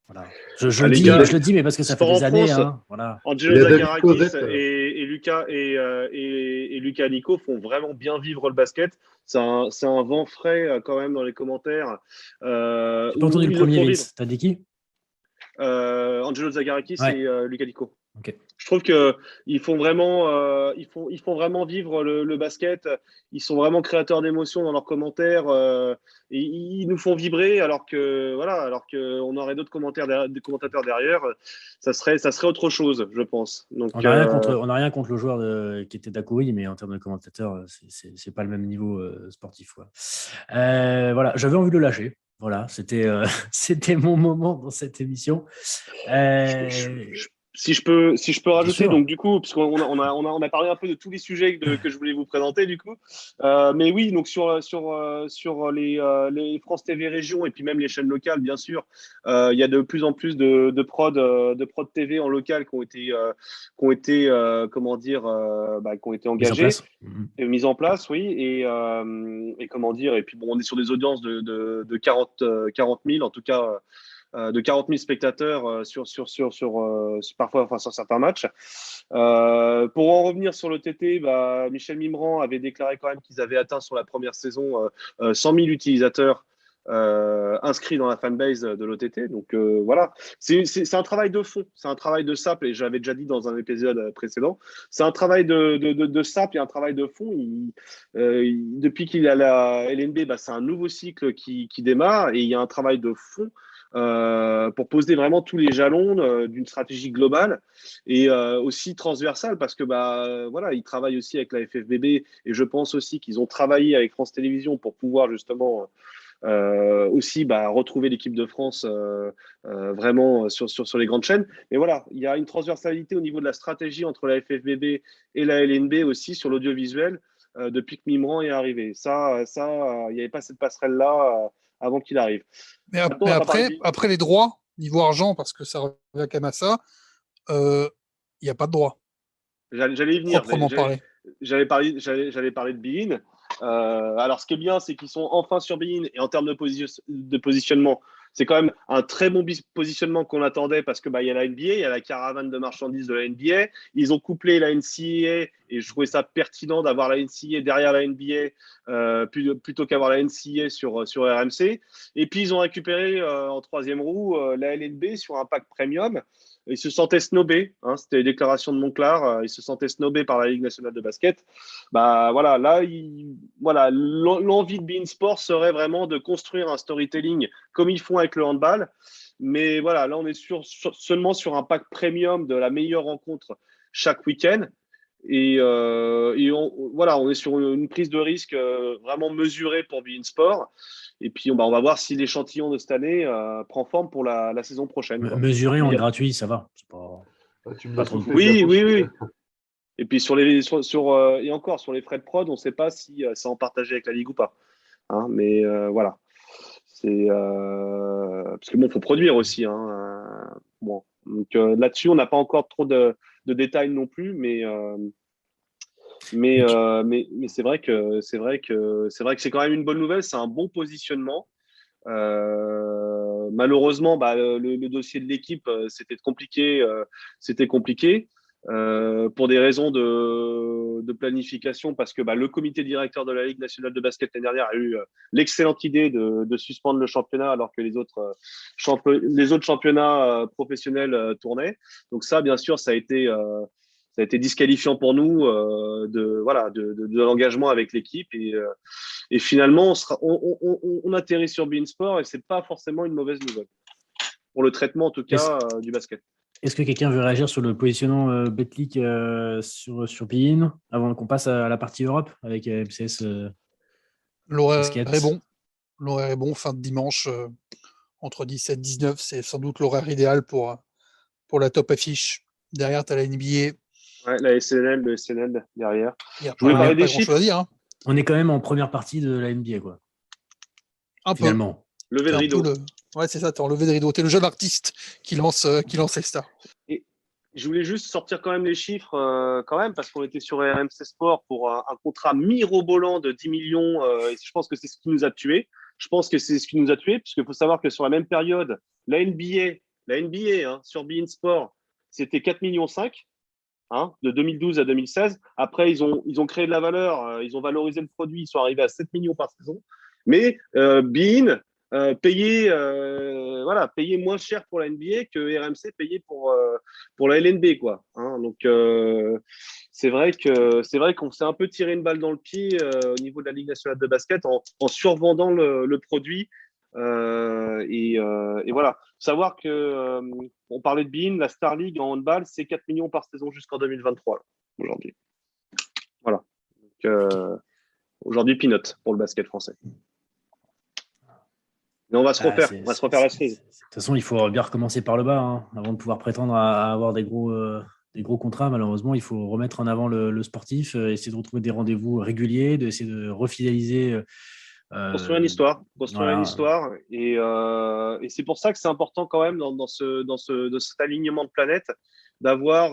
Voilà. Je Ah, le les dis, gars, je le dis, mais parce que ça fait sport en des années, France, hein. Voilà. Il Angelo y a David Zagarakis Cosette. et Lucas et Lucas Nico font vraiment bien vivre le basket. C'est un vent frais quand même dans les commentaires J'ai pas entendu où le ils le premier, font vivre. Vince. T'as dit qui? Angelo Zagarakis Ouais. et Lucas Nico. Ok. Je trouve que ils font vraiment vivre le basket. Ils sont vraiment créateurs d'émotions dans leurs commentaires. Et ils nous font vibrer alors que on aurait des commentateurs derrière. Ça serait autre chose, je pense. Donc On n'a rien contre le joueur qui était d'Akoui, mais en termes de commentateur, c'est pas le même niveau sportif, quoi. Voilà, j'avais envie de le lâcher. Voilà, c'était mon moment dans cette émission. si je peux rajouter, sûr. donc du coup, parce qu'on a parlé un peu de tous les sujets que je voulais vous présenter, du coup. Mais oui, donc sur les France TV régions et puis même les chaînes locales, bien sûr, il y a de plus en plus de prod TV en local qui ont été comment dire, qui ont été Mise en engagés. place. Mise en place, oui, et comment dire, et puis bon, on est sur des audiences de 40 000, en tout cas, de 40 000 spectateurs parfois, enfin, sur certains matchs. Pour en revenir sur le TT, Michel Mimran avait déclaré quand même qu'ils avaient atteint sur la première saison 100 000 utilisateurs inscrits dans la fanbase de l'OTT. Donc voilà, c'est un travail de fond, c'est un travail de SAP, et j'avais déjà dit dans un épisode précédent, c'est un travail de SAP et un travail de fond. Depuis qu'il a la LNB, c'est un nouveau cycle qui démarre, et il y a un travail de fond pour poser vraiment tous les jalons d'une stratégie globale et aussi transversale, parce que voilà, ils travaillent aussi avec la FFBB, et je pense aussi qu'ils ont travaillé avec France Télévisions pour pouvoir justement aussi retrouver l'équipe de France vraiment sur les grandes chaînes. Mais voilà, il y a une transversalité au niveau de la stratégie entre la FFBB et la LNB aussi sur l'audiovisuel depuis que Mimran est arrivé. Ça, il n'y avait pas cette passerelle-là avant qu'il arrive. Mais Maintenant, on va pas parler après les droits, niveau argent, parce que ça revient quand même à ça, il n'y a pas de droit, J'allais y venir. proprement parlé. J'allais parler de Bein. Alors, ce qui est bien, c'est qu'ils sont enfin sur Bein, et en termes de positionnement, c'est quand même un très bon positionnement qu'on attendait, parce que il y a la NBA, il y a la caravane de marchandises de la NBA. Ils ont couplé la NCAA, et je trouvais ça pertinent d'avoir la NCAA derrière la NBA plutôt qu'avoir la NCAA sur RMC. Et puis, ils ont récupéré en troisième roue la LNB sur un pack premium. Ils se sentaient snobés, hein, c'était les déclarations de Monclar, ils se sentaient snobés par la Ligue nationale de basket. Voilà, là, l'envie de beIN Sport serait vraiment de construire un storytelling comme ils font avec le handball. Mais voilà, là, on est seulement sur un pack premium de la meilleure rencontre chaque week-end. Et on est sur une prise de risque vraiment mesurée pour beIN Sport. Et puis, on va voir si l'échantillon de cette année prend forme pour la saison prochaine. Mesuré en gratuit, ça va. C'est pas... Tu me pas l'as trop. soufflé. Oui. Et puis, sur les frais de prod, on ne sait pas si c'est en partagé avec la Ligue ou pas. Hein, mais voilà. C'est parce que bon, faut produire aussi. Hein, bon. Donc là-dessus, on n'a pas encore trop de détails non plus, mais c'est vrai que c'est quand même une bonne nouvelle. C'est un bon positionnement. Malheureusement, le dossier de l'équipe, c'était compliqué. Pour des raisons de planification, parce que le comité directeur de la Ligue nationale de basket l'année dernière a eu l'excellente idée de suspendre le championnat, alors que les autres championnats professionnels tournaient. Donc ça, bien sûr, ça a été disqualifiant pour nous de l'engagement avec l'équipe, et finalement on atterrit sur beIN Sport, et c'est pas forcément une mauvaise nouvelle pour le traitement en tout cas du basket. Est-ce que quelqu'un veut réagir sur le positionnement Betclic sur beIN avant qu'on passe à la partie Europe avec MCS L'horaire est bon. L'horaire est bon, fin de dimanche, entre 17 et 19, c'est sans doute l'horaire idéal pour la top affiche. Derrière, tu as la NBA. Ouais, la SNL, le SNL derrière. Il n'y a pas grand-chose à dire. Hein. On est quand même en première partie de la NBA, quoi. Finalement. Levé de rideau. Ouais, c'est ça, t'es en levé de rideau. T'es le jeune artiste qui lance les stars. Je voulais juste sortir quand même les chiffres, quand même, parce qu'on était sur RMC Sport pour un contrat mirobolant de 10 millions. Et je pense que c'est ce qui nous a tués. Je pense que c'est ce qui nous a tués, puisqu'il faut savoir que sur la même période, la NBA sur beIN Sport, c'était 4,5 millions, de 2012 à 2016. Après, ils ont créé de la valeur, ils ont valorisé le produit, ils sont arrivés à 7 millions par saison. Mais beIN payait moins cher pour la NBA que RMC payait pour la LNB, quoi. Donc, c'est vrai qu'on s'est un peu tiré une balle dans le pied au niveau de la Ligue nationale de basket en survendant le produit. Et voilà. Savoir que on parlait de beIN, la Star League en handball, c'est 4 millions par saison jusqu'en 2023 là, aujourd'hui. Voilà. Donc, aujourd'hui, peanut pour le basket français. Mais on va se refaire, on va se refaire la cerise. De toute façon, il faut bien recommencer par le bas avant de pouvoir prétendre à avoir des gros contrats. Malheureusement, il faut remettre en avant le sportif, essayer de retrouver des rendez-vous réguliers, d'essayer de refidéliser. Construire une histoire. Voilà. Et c'est pour ça que c'est important quand même dans cet alignement de planète d'avoir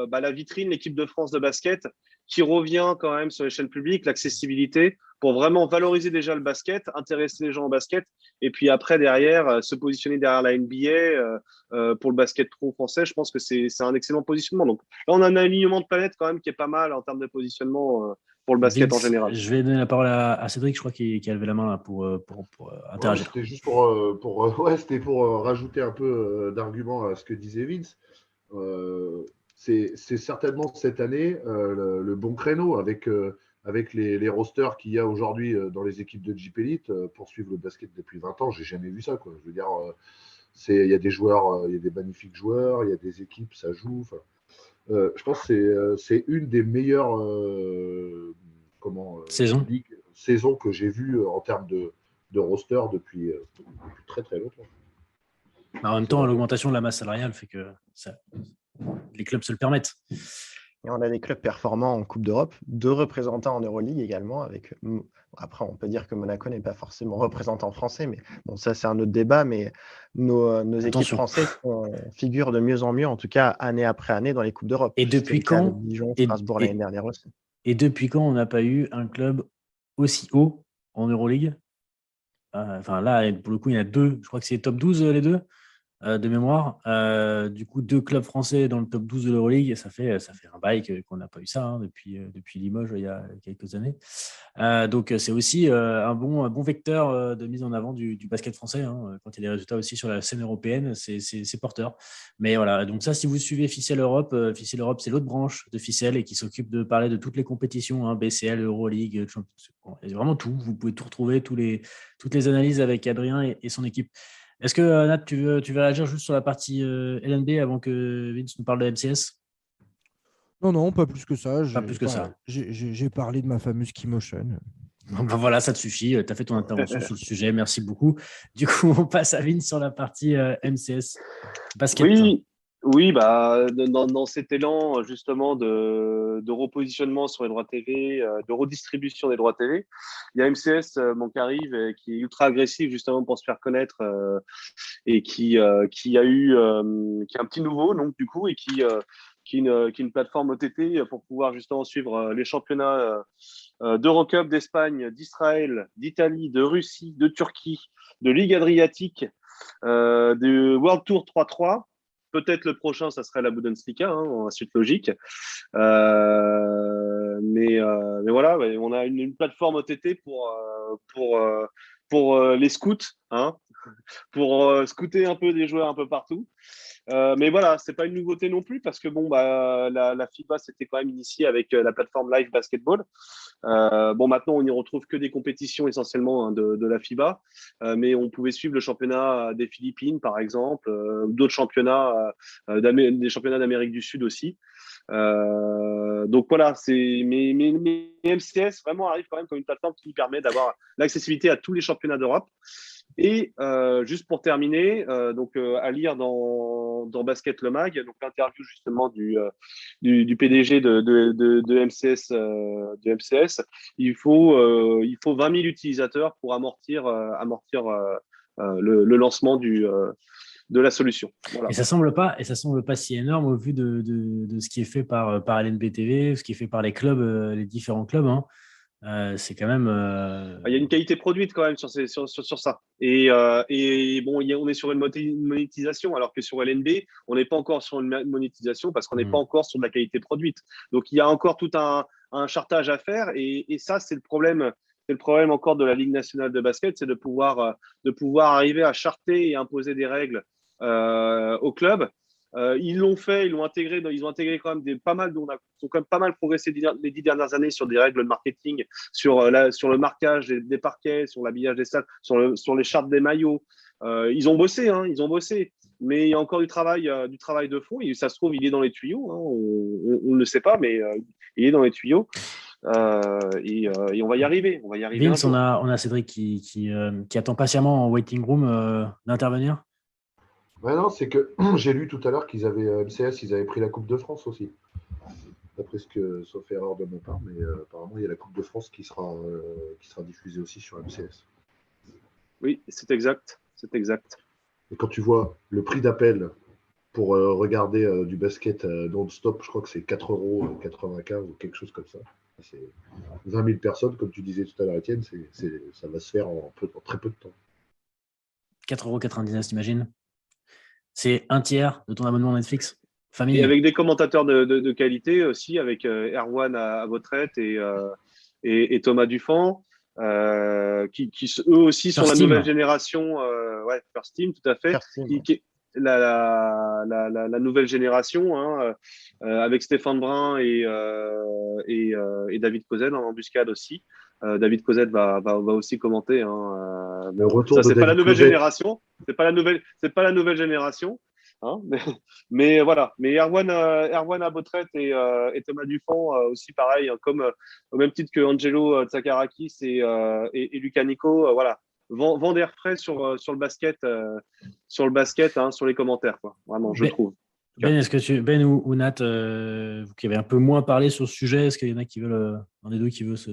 la vitrine, l'équipe de France de basket qui revient quand même sur l'échelle publique, l'accessibilité pour vraiment valoriser déjà le basket, intéresser les gens au basket et puis après derrière se positionner derrière la NBA pour le basket pro français. Je pense que c'est un excellent positionnement. Donc là, on a un alignement de planète quand même qui est pas mal en termes de positionnement pour le basket en Vince, général. je vais donner la parole à Cédric, je crois qui a levé la main là, pour interagir. C'était juste c'était pour rajouter un peu d'arguments à ce que disait Vince. C'est certainement cette année le bon créneau avec les rosters qu'il y a aujourd'hui dans les équipes de Jeep Elite pour suivre le basket depuis 20 ans. J'ai jamais vu ça, quoi. Je veux dire, il y a des joueurs, il y a des magnifiques joueurs, il y a des équipes, ça joue. Je pense que c'est une des meilleures saisons que j'ai vues en termes de roster depuis très très longtemps. En même temps, l'augmentation de la masse salariale fait que les clubs se le permettent. Et on a des clubs performants en Coupe d'Europe, 2 représentants en Euroleague également. Après, on peut dire que Monaco n'est pas forcément représentant français, mais bon, ça c'est un autre débat. Mais nos équipes françaises figurent de mieux en mieux, en tout cas année après année, dans les Coupes d'Europe. Et depuis quand Dijon, Strasbourg l'année dernière aussi. Et depuis quand on n'a pas eu un club aussi haut en Euroleague? Enfin là, pour le coup, il y en a 2. Je crois que c'est top 12 les deux. De mémoire. Du coup, 2 clubs français dans le top 12 de l'Euroleague, ça fait un bail qu'on n'a pas eu ça depuis Limoges il y a quelques années. Donc, c'est aussi un bon vecteur de mise en avant du basket français. Quand il y a des résultats aussi sur la scène européenne, c'est porteur. Mais voilà, donc ça, si vous suivez Ficelle Europe, c'est l'autre branche de Ficelle et qui s'occupe de parler de toutes les compétitions, BCL, Euroleague, il y a vraiment tout. Vous pouvez tout retrouver, toutes les analyses avec Adrien et son équipe. Est-ce que, Nat, tu veux réagir juste sur la partie LNB avant que Vince nous parle de MCS? Non, pas plus que ça. Pas plus que ça. J'ai parlé de ma fameuse Keymotion. Voilà, ça te suffit. Tu as fait ton intervention sur le sujet. Merci beaucoup. Du coup, on passe à Vince sur la partie MCS. Basket. Oui, dans cet élan justement de repositionnement sur les droits TV, de redistribution des droits TV, il y a MCS qui arrive qui est ultra agressif justement pour se faire connaître et qui a un petit nouveau donc du coup et qui est une plateforme OTT pour pouvoir justement suivre les championnats d'Eurocup, d'Espagne, d'Israël, d'Italie, de Russie, de Turquie, de Ligue Adriatique, de World Tour 3-3. Peut-être le prochain, ça serait la Bundesliga, en suite logique. Mais voilà, on a une plateforme OTT pour les scouts, pour scouter un peu des joueurs un peu partout. Mais voilà, c'est pas une nouveauté non plus parce que la FIBA s'était quand même initiée avec la plateforme Live Basketball. Maintenant, on n'y retrouve que des compétitions essentiellement de la FIBA, mais on pouvait suivre le championnat des Philippines, par exemple, d'autres championnats, des championnats d'Amérique du Sud aussi. Donc voilà, mais MCS vraiment arrive quand même comme une plateforme qui permet d'avoir l'accessibilité à tous les championnats d'Europe. Et juste pour terminer, à lire dans Basket Le Mag, donc l'interview justement du PDG de MCS, il faut 20 000 utilisateurs pour amortir le lancement du de la solution. Voilà. Et ça semble pas si énorme au vu de ce qui est fait par LNBTV, ce qui est fait par les clubs, les différents clubs. Hein. C'est quand même. Il y a une qualité produite quand même sur ça. Et bon, on est sur une monétisation, alors que sur LNB, on n'est pas encore sur une monétisation parce qu'on n'est pas encore sur de la qualité produite. Donc, il y a encore tout un chartage à faire. Et ça, c'est le problème. C'est le problème encore de la Ligue nationale de basket, c'est de pouvoir arriver à charter et imposer des règles au club. Ils l'ont fait, ils ont intégré quand même ils ont quand même pas mal progressé les 10 dernières années sur des règles de marketing, sur le marquage des parquets, sur l'habillage des stades, sur les chartes des maillots. Ils ont bossé, mais il y a encore du travail de fond. Et ça se trouve, il est dans les tuyaux. On ne le sait pas, mais il est dans les tuyaux. Et on va y arriver. Vince, on a Cédric qui attend patiemment en waiting room d'intervenir. Ouais, non, c'est que j'ai lu tout à l'heure qu'ils avaient MCS, ils avaient pris la Coupe de France aussi. D'après ce que, sauf erreur de mon part, mais apparemment il y a la Coupe de France qui sera diffusée aussi sur MCS. Oui, c'est exact. Et quand tu vois le prix d'appel pour regarder du basket non-stop, je crois que c'est 4,95 € ou quelque chose comme ça. C'est 20 000 personnes, comme tu disais tout à l'heure, Étienne, ça va se faire en très peu de temps. 4,99 €, t'imagines ? C'est un tiers de ton abonnement Netflix. Famille. Et avec des commentateurs de qualité aussi, avec Erwan à votre tête et Thomas Dufan, qui eux aussi sont la nouvelle génération. First Team, tout à fait. Qui est la nouvelle génération, avec Stéphane Brun et David Cozet en embuscade aussi. David Cozet va aussi commenter. Le retour ça, c'est de pas la nouvelle Cozet. génération. C'est pas la nouvelle génération. Mais voilà. Mais Erwan Abotret et Thomas Dufan aussi pareil, comme au même titre que Angelo Tsakarakis et Lucas Nico, voilà. Vend d'air frais sur le basket, sur les commentaires, quoi. Vraiment, je trouve. Est-ce que Ben ou Nat, vous qui avez un peu moins parlé sur ce sujet, est-ce qu'il y en a qui veulent, un des deux qui veut se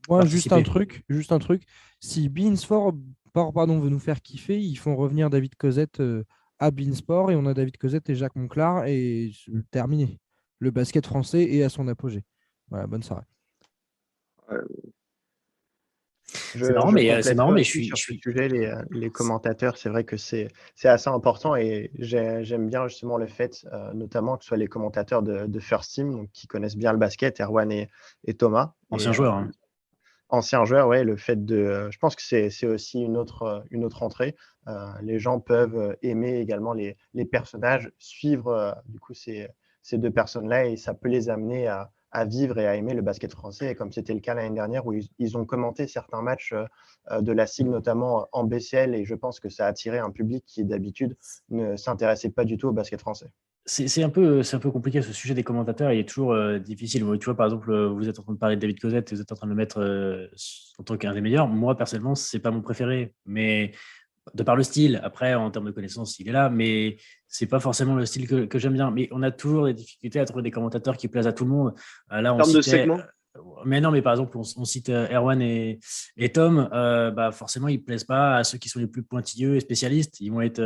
Moi, participer ? juste un truc. Si Beansport veut nous faire kiffer, ils font revenir David Cozet à Beansport et on a David Cozet et Jacques Monclar et terminé. Le basket français est à son apogée. Voilà, bonne soirée. C'est marrant, mais je suis sur ce sujet, les commentateurs, c'est vrai que c'est assez important et j'aime bien justement le fait, notamment que ce soit les commentateurs de First Team, donc, qui connaissent bien le basket, Erwan et Thomas. Anciens joueurs. Anciens joueurs, ouais, le fait je pense que c'est aussi une autre entrée. Les gens peuvent aimer également les personnages, suivre du coup ces deux personnes-là et ça peut les amener à vivre et à aimer le basket français, et comme c'était le cas l'année dernière où ils ont commenté certains matchs de la SIG, notamment en BCL, et je pense que ça a attiré un public qui d'habitude ne s'intéressait pas du tout au basket français. C'est un peu compliqué ce sujet des commentateurs, il est toujours difficile. Tu vois, par exemple, vous êtes en train de parler de David Cozet, vous êtes en train de le mettre en tant qu'un des meilleurs. Moi, personnellement, c'est pas mon préféré, mais de par le style, après, en termes de connaissances, il est là, mais c'est pas forcément le style que j'aime bien. Mais on a toujours des difficultés à trouver des commentateurs qui plaisent à tout le monde. Là, en termes de segment. Mais non, mais par exemple, on cite Erwan et Tom, forcément, ils ne plaisent pas à ceux qui sont les plus pointilleux et spécialistes. Ils vont être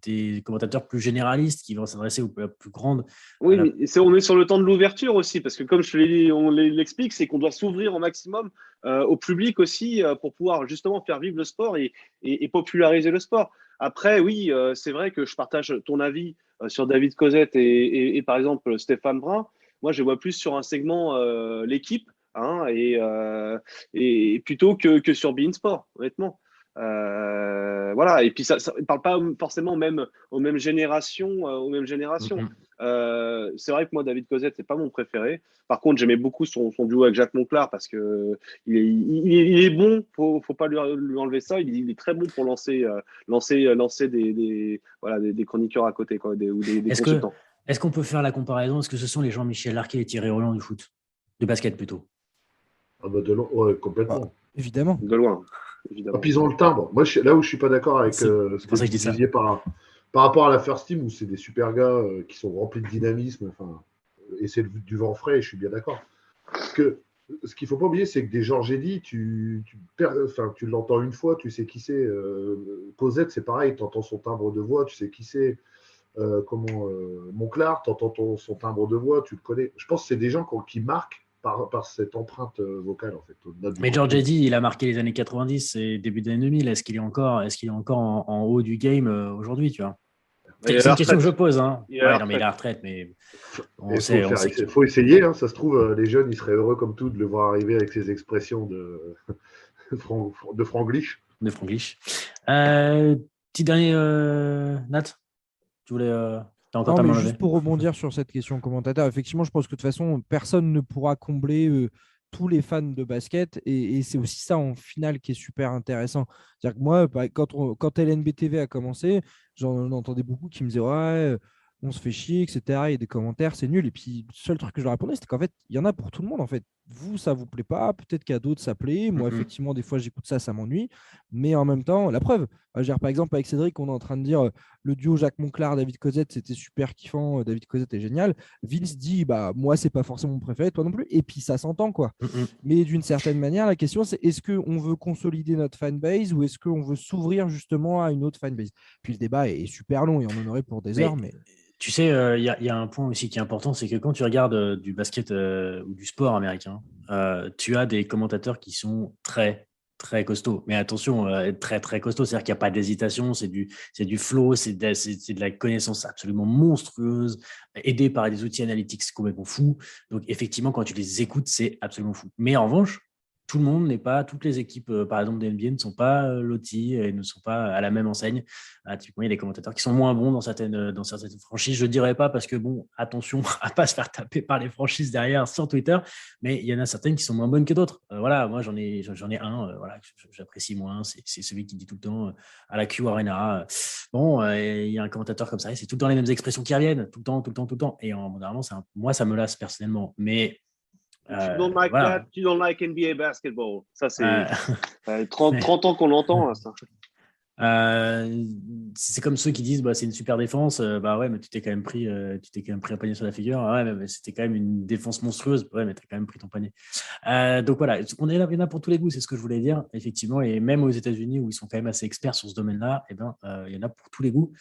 des commentateurs plus généralistes qui vont s'adresser aux plus grandes. Oui, mais on est sur le temps de l'ouverture aussi, parce que comme je te l'ai dit, on l'explique, c'est qu'on doit s'ouvrir au maximum au public aussi pour pouvoir justement faire vivre le sport et populariser le sport. Après, oui, c'est vrai que je partage ton avis sur David Cozet et par exemple Stéphane Brun. Moi, je vois plus sur un segment l'équipe, et plutôt que sur Beansport, honnêtement. Voilà, et puis ça ne parle pas forcément aux mêmes générations. Mm-hmm. C'est vrai que moi, David Cozet, c'est pas mon préféré. Par contre, j'aimais beaucoup son duo avec Jacques Monclar parce que il est bon, faut pas lui enlever ça. Il est très bon pour lancer des chroniqueurs à côté, quoi, ou des consultants. Est-ce qu'on peut faire la comparaison? Est-ce que ce sont les Jean-Michel Larquet et Thierry Roland du foot? De basket plutôt? De loin, ouais, complètement. Évidemment. De loin. Évidemment. Puis ils ont le timbre. Moi, là où je suis pas d'accord avec ce que vous disiez par rapport à la First Team, où c'est des super gars qui sont remplis de dynamisme, et c'est du vent frais, je suis bien d'accord. Que ce qu'il ne faut pas oublier, c'est que des Georges Eddy, tu l'entends une fois, tu sais qui c'est. Cosette, c'est pareil, tu entends son timbre de voix, tu sais qui c'est. Monclar, tu entends son timbre de voix, tu le connais. Je pense que c'est des gens qui marquent par cette empreinte vocale, en fait. Mais George Eddy, il a marqué les années 90 et début des années 2000. Est-ce qu'il est encore en haut du game aujourd'hui, tu vois? C'est une question que je pose. Hein. Il est à la Non, mais il est à la retraite, mais Il faut essayer. Hein. Ça se trouve, les jeunes, ils seraient heureux comme tout de le voir arriver avec ses expressions de franglish. De franglish. Petit dernier, Nat, tu voulais. T'as encore Non, ta mais main juste levée. pour rebondir sur cette question commentateur, effectivement, je pense que de toute façon, personne ne pourra combler tous les fans de basket. Et c'est aussi ça, en finale, qui est super intéressant. C'est-à-dire que moi, quand LNBTV a commencé, j'en entendais beaucoup qui me disaient ouais, on se fait chier, etc. Il y a des commentaires, c'est nul. Et puis, le seul truc que je leur répondais, c'était qu'en fait, il y en a pour tout le monde. En fait, vous, ça vous plaît pas. Peut-être qu'à d'autres, ça plaît. Moi, effectivement, des fois, j'écoute ça, ça m'ennuie. Mais en même temps, la preuve, par exemple, avec Cédric, on est en train de dire le duo Jacques Monclar, David Cosette, c'était super kiffant. David Cosette est génial. Vince dit bah moi, c'est pas forcément mon préféré, toi non plus. Et puis ça s'entend, quoi. Mais d'une certaine manière, la question, c'est est-ce qu'on veut consolider notre fanbase ou est-ce qu'on veut s'ouvrir justement à une autre fanbase? Puis le débat est super long et on en aurait pour des heures. Mais tu sais, il y a un point aussi qui est important, c'est que quand tu regardes du basket ou du sport américain, tu as des commentateurs qui sont très, très costauds. Mais attention, très, très costauds, c'est-à-dire qu'il n'y a pas d'hésitation, c'est du flow, c'est de la connaissance absolument monstrueuse, aidée par des outils analytiques complètement fous. Donc, effectivement, quand tu les écoutes, c'est absolument fou. Mais en revanche, tout le monde n'est pas, toutes les équipes, par exemple, des NBA ne sont pas loties et ne sont pas à la même enseigne. Typiquement, il y a des commentateurs qui sont moins bons dans certaines franchises. Je ne dirais pas parce que, bon, attention à ne pas se faire taper par les franchises derrière sur Twitter, mais il y en a certaines qui sont moins bonnes que d'autres. Voilà, moi, j'en ai un voilà, que j'apprécie moins. C'est celui qui dit tout le temps à la Q Arena. Bon, il y a un commentateur comme ça, et c'est tout le temps les mêmes expressions qui reviennent, tout le temps, tout le temps, tout le temps. Et normalement, moi, ça me lasse personnellement. Mais tu don't like voilà. that, tu don't like NBA basketball. Ça, c'est 30 mais... ans qu'on l'entend. Hein, ça. C'est comme ceux qui disent bah, c'est une super défense, bah ouais, mais tu t'es quand même pris un panier sur la figure. Ouais, mais c'était quand même une défense monstrueuse. Ouais, mais tu as quand même pris ton panier. Donc voilà, il y en a pour tous les goûts, c'est ce que je voulais dire, effectivement. Et même aux États-Unis, où ils sont quand même assez experts sur ce domaine-là, il y en a pour tous les goûts.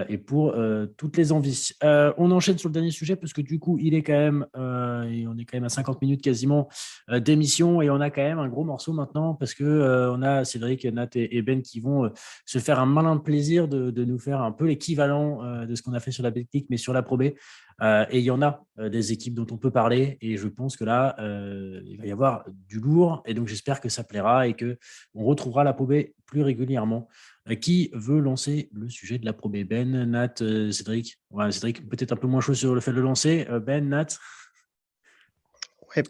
Et pour toutes les envies. On enchaîne sur le dernier sujet parce que du coup, on est quand même à 50 minutes quasiment d'émission et on a quand même un gros morceau maintenant parce que on a Cédric, Nat et Ben qui vont se faire un malin plaisir de nous faire un peu l'équivalent de ce qu'on a fait sur la Betclic mais sur la Pro B. Et il y en a des équipes dont on peut parler et je pense que là, il va y avoir du lourd et donc j'espère que ça plaira et qu'on retrouvera la Pro B plus régulièrement. Qui veut lancer le sujet de la Pro B? Ben, Nat, Cédric? Ouais, Cédric, peut-être un peu moins chaud sur le fait de le lancer. Ben, Nat? Ouais,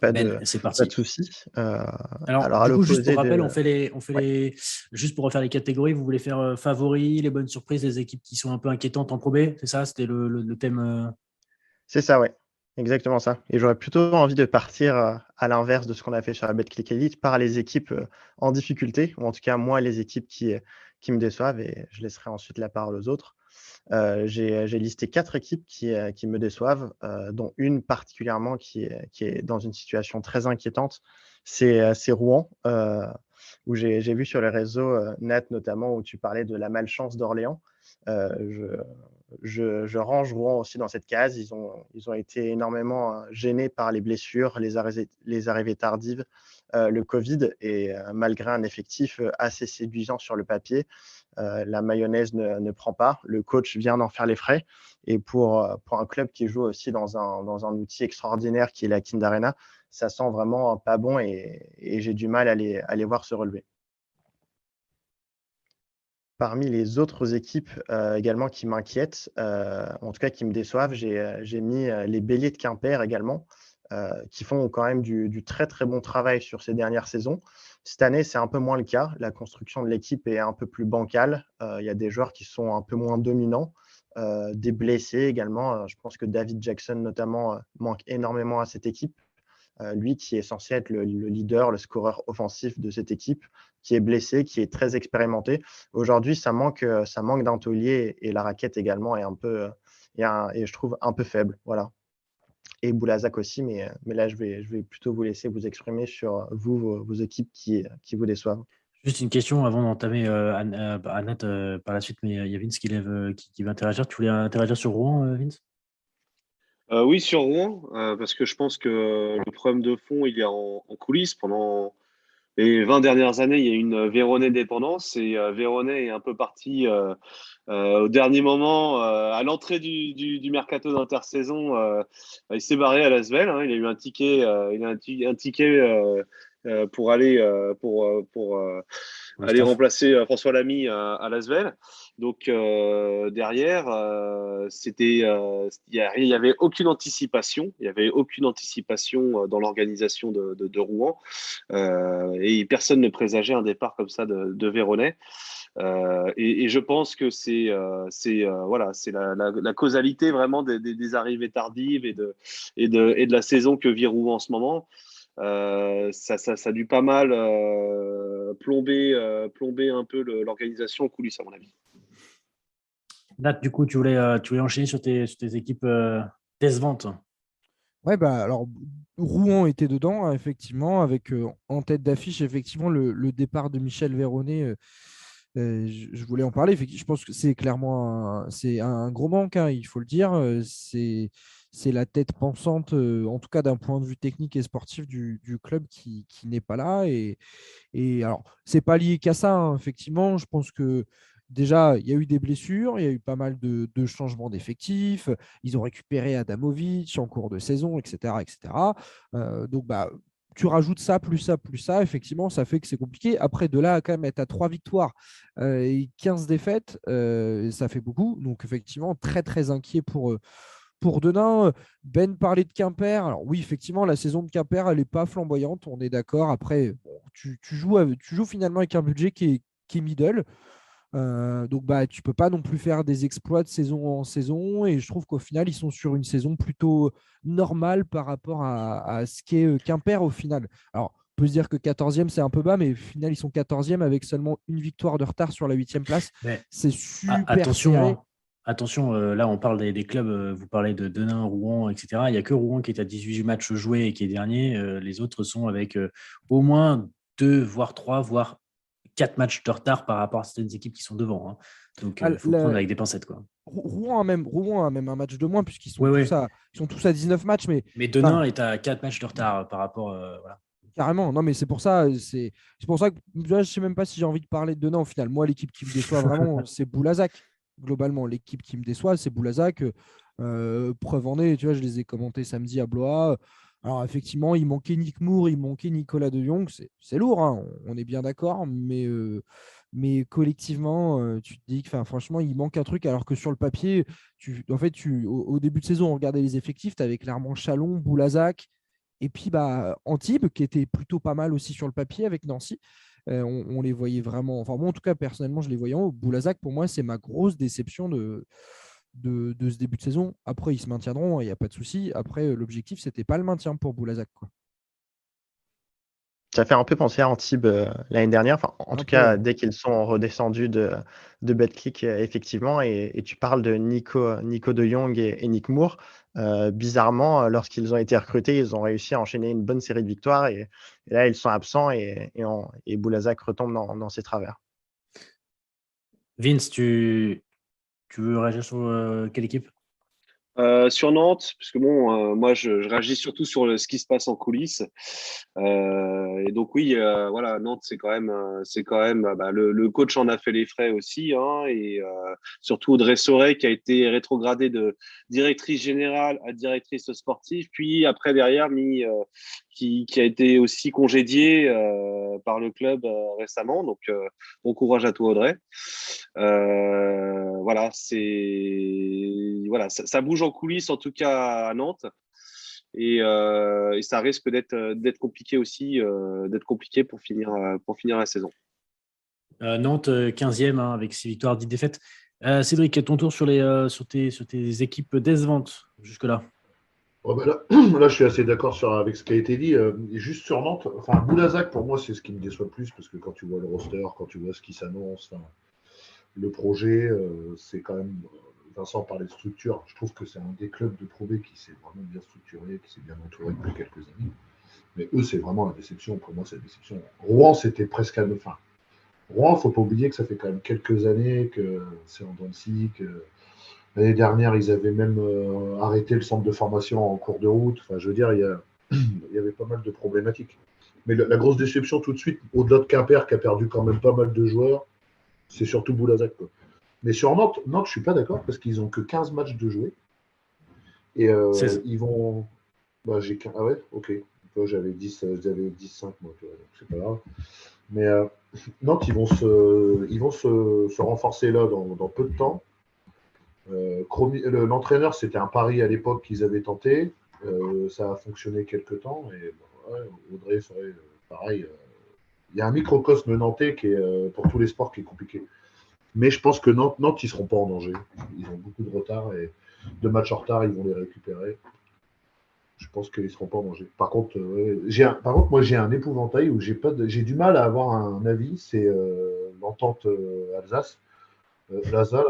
c'est pas parti. de souci. Alors, du coup, juste pour rappel, juste pour refaire les catégories, vous voulez faire favoris, les bonnes surprises, les équipes qui sont un peu inquiétantes en Pro B, c'est ça? C'était le thème C'est ça, ouais. Exactement ça. Et j'aurais plutôt envie de partir à l'inverse de ce qu'on a fait sur la Betclic Elite par les équipes en difficulté, ou en tout cas, moi, les équipes qui me déçoivent, et je laisserai ensuite la parole aux autres. J'ai listé 4 équipes qui me déçoivent, dont une particulièrement qui est dans une situation très inquiétante. C'est Rouen, où j'ai vu sur les réseaux, Nat notamment, où tu parlais de la malchance d'Orléans. Je range Rouen aussi dans cette case. Ils ont été énormément gênés par les blessures, les arrivées tardives, le Covid, et malgré un effectif assez séduisant sur le papier, la mayonnaise ne prend pas. Le coach vient d'en faire les frais. Et pour un club qui joue aussi dans un outil extraordinaire qui est la Kind Arena, ça sent vraiment pas bon et j'ai du mal à les voir se relever. Parmi les autres équipes également qui m'inquiètent, en tout cas qui me déçoivent, j'ai mis les Béliers de Quimper également, qui font quand même du très très bon travail sur ces dernières saisons. Cette année, c'est un peu moins le cas. La construction de l'équipe est un peu plus bancale. Il y a des joueurs qui sont un peu moins dominants, des blessés également. Je pense que David Jackson notamment manque énormément à cette équipe. Lui qui est censé être le leader, le scoreur offensif de cette équipe, qui est blessé, qui est très expérimenté. Aujourd'hui, ça manque d'un taulier et la raquette également est un peu, et je trouve un peu faible. Voilà. et Boulazac aussi, mais là, je vais plutôt vous laisser vous exprimer sur vos équipes qui vous déçoivent. Juste une question avant d'entamer Anat par la suite, mais il y a Vince qui veut interagir. Tu voulais interagir sur Rouen, Vince? Oui, sur Rouen, parce que je pense que le problème de fond, il est en coulisses. Pendant les 20 dernières années, il y a eu une Véronais dépendance et Véronais est un peu parti au dernier moment, à l'entrée du mercato d'intersaison. Il s'est barré à l'Asvel. Hein, il a eu un ticket, un ticket pour aller Le aller staff. remplacer François Lamy à l'Asvel. Donc derrière, il y avait aucune anticipation. Il y avait aucune anticipation dans l'organisation de Rouen, et personne ne présageait un départ comme ça de Véronais. Et je pense que c'est voilà, c'est la causalité vraiment des arrivées tardives et de la saison que vit Rouen en ce moment. Ça a dû pas mal plomber un peu l'organisation en coulisses, à mon avis. Nat, du coup, tu voulais enchaîner sur tes équipes décevantes. Ouais, bah alors Rouen était dedans, hein, effectivement, avec en tête d'affiche, effectivement, le départ de Michel Véronnet. Je voulais en parler. Je pense que c'est clairement c'est un gros manque, hein, il faut le dire. C'est la tête pensante, en tout cas d'un point de vue technique et sportif du club qui n'est pas là. Et alors, c'est pas lié qu'à ça, hein, effectivement. Je pense que déjà, il y a eu des blessures, il y a eu pas mal de changements d'effectifs. Ils ont récupéré Adamovic en cours de saison, etc. etc. Donc, bah, tu rajoutes ça, plus ça, plus ça. Effectivement, ça fait que c'est compliqué. Après, de là à quand même être à 3 victoires et 15 défaites, ça fait beaucoup. Donc, effectivement, très, très inquiet pour Denain. Ben parlait de Quimper. Alors oui, effectivement, la saison de Quimper, elle n'est pas flamboyante, on est d'accord. Après, bon, tu joues finalement avec un budget qui est middle. Donc bah, tu peux pas non plus faire des exploits de saison en saison. Et je trouve qu'au final, ils sont sur une saison plutôt normale par rapport à ce qu'est Quimper au final. Alors, on peut se dire que 14e, c'est un peu bas, mais au final, ils sont 14e avec seulement une victoire de retard sur la 8e place. Mais C'est super attention, serré. hein. Attention, là on parle des clubs, vous parlez de Denain, Rouen, etc. Il n'y a que Rouen qui est à 18 matchs joués et qui est dernier. Les autres sont avec au moins 2, voire 3, voire 4 matchs de retard par rapport à certaines équipes qui sont devant. Hein. Donc il faut prendre avec des pincettes, quoi. Rouen a même un match de moins puisqu'ils sont, Oui. ils sont tous à 19 matchs. Mais Denain est à 4 matchs de retard par rapport. Voilà. Carrément, non mais c'est pour ça que je ne sais même pas si j'ai envie de parler de Denain au final. Moi, l'équipe qui me déçoit vraiment, c'est Boulazac. Globalement, l'équipe qui me déçoit, c'est Boulazac. Preuve en est, tu vois, je les ai commentés samedi à Blois. Alors effectivement, il manquait Nick Moore, il manquait Nicolas De Jong. C'est lourd, hein, on est bien d'accord, mais collectivement, tu te dis que franchement, il manque un truc, alors que sur le papier, au début de saison, on regardait les effectifs, tu avais clairement Chalon, Boulazac, et puis bah, Antibes, qui était plutôt pas mal aussi sur le papier avec Nancy. On les voyait vraiment. Enfin, moi, en tout cas, personnellement, je les voyais en haut. Boulazac, pour moi, c'est ma grosse déception de ce début de saison. Après, ils se maintiendront, il n'y a pas de souci. Après, l'objectif, c'était pas le maintien pour Boulazac, quoi. Ça fait un peu penser à Antibes l'année dernière, enfin, en tout cas Ouais. dès qu'ils sont redescendus de Betclic, effectivement, et tu parles de Nico De Jong et Nick Moore. Bizarrement, lorsqu'ils ont été recrutés, ils ont réussi à enchaîner une bonne série de victoires, et là ils sont absents, et Boulazac retombe dans ses travers. Vince, tu veux réagir sur quelle équipe? Sur Nantes, parce que bon, moi je réagis surtout sur ce qui se passe en coulisses. Et donc oui, voilà, Nantes c'est quand même, bah, le coach en a fait les frais aussi, hein, et surtout Audrey Sauret qui a été rétrogradée de directrice générale à directrice sportive, puis après derrière qui a été aussi congédiée par le club récemment. Donc bon courage à toi Audrey. Voilà, ça bouge en coulisses en tout cas à Nantes, et ça risque d'être compliqué aussi, d'être compliqué pour finir la saison. Nantes, 15e, hein, avec 6 victoires, 10 défaites. Cédric, à ton tour sur tes équipes décevantes jusque-là. Oh bah là, je suis assez d'accord avec ce qui a été dit. Et juste sur Nantes, enfin, Boulazac, pour moi, c'est ce qui me déçoit le plus, parce que quand tu vois le roster, quand tu vois ce qui s'annonce, le projet, c'est quand même Vincent parlait de structure. Je trouve que c'est un des clubs de Pro B qui s'est vraiment bien structuré, qui s'est bien entouré depuis quelques années. Mais eux, c'est vraiment la déception. Pour moi, c'est la déception. Rouen, c'était presque à 9 fins. Rouen, il ne faut pas oublier que ça fait quand même quelques années que c'est en dents de scie, que l'année dernière, ils avaient même arrêté le centre de formation en cours de route. Enfin, je veux dire, il y avait pas mal de problématiques. Mais la grosse déception tout de suite, au-delà de Quimper qui a perdu quand même pas mal de joueurs, c'est surtout Boulazac, quoi. Mais sur Nantes, je ne suis pas d'accord parce qu'ils n'ont que 15 matchs de jouer. Et ils vont. Bah, Ah ouais, ok. Toi, j'avais 10-5, moi, donc c'est pas grave. Mais Nantes, ils vont se renforcer là dans peu de temps. L'entraîneur, c'était un pari à l'époque qu'ils avaient tenté. Ça a fonctionné quelques temps. Et ouais, Audrey ferait pareil. Il y a un microcosme nantais qui est, pour tous les sports qui est compliqué. Mais je pense que Nantes, ils ne seront pas en danger. Ils ont beaucoup de retard et de matchs en retard, ils vont les récupérer. Je pense qu'ils ne seront pas en danger. Par contre, moi, j'ai un épouvantail où j'ai du mal à avoir un avis. C'est l'entente Alsace. L'ASA,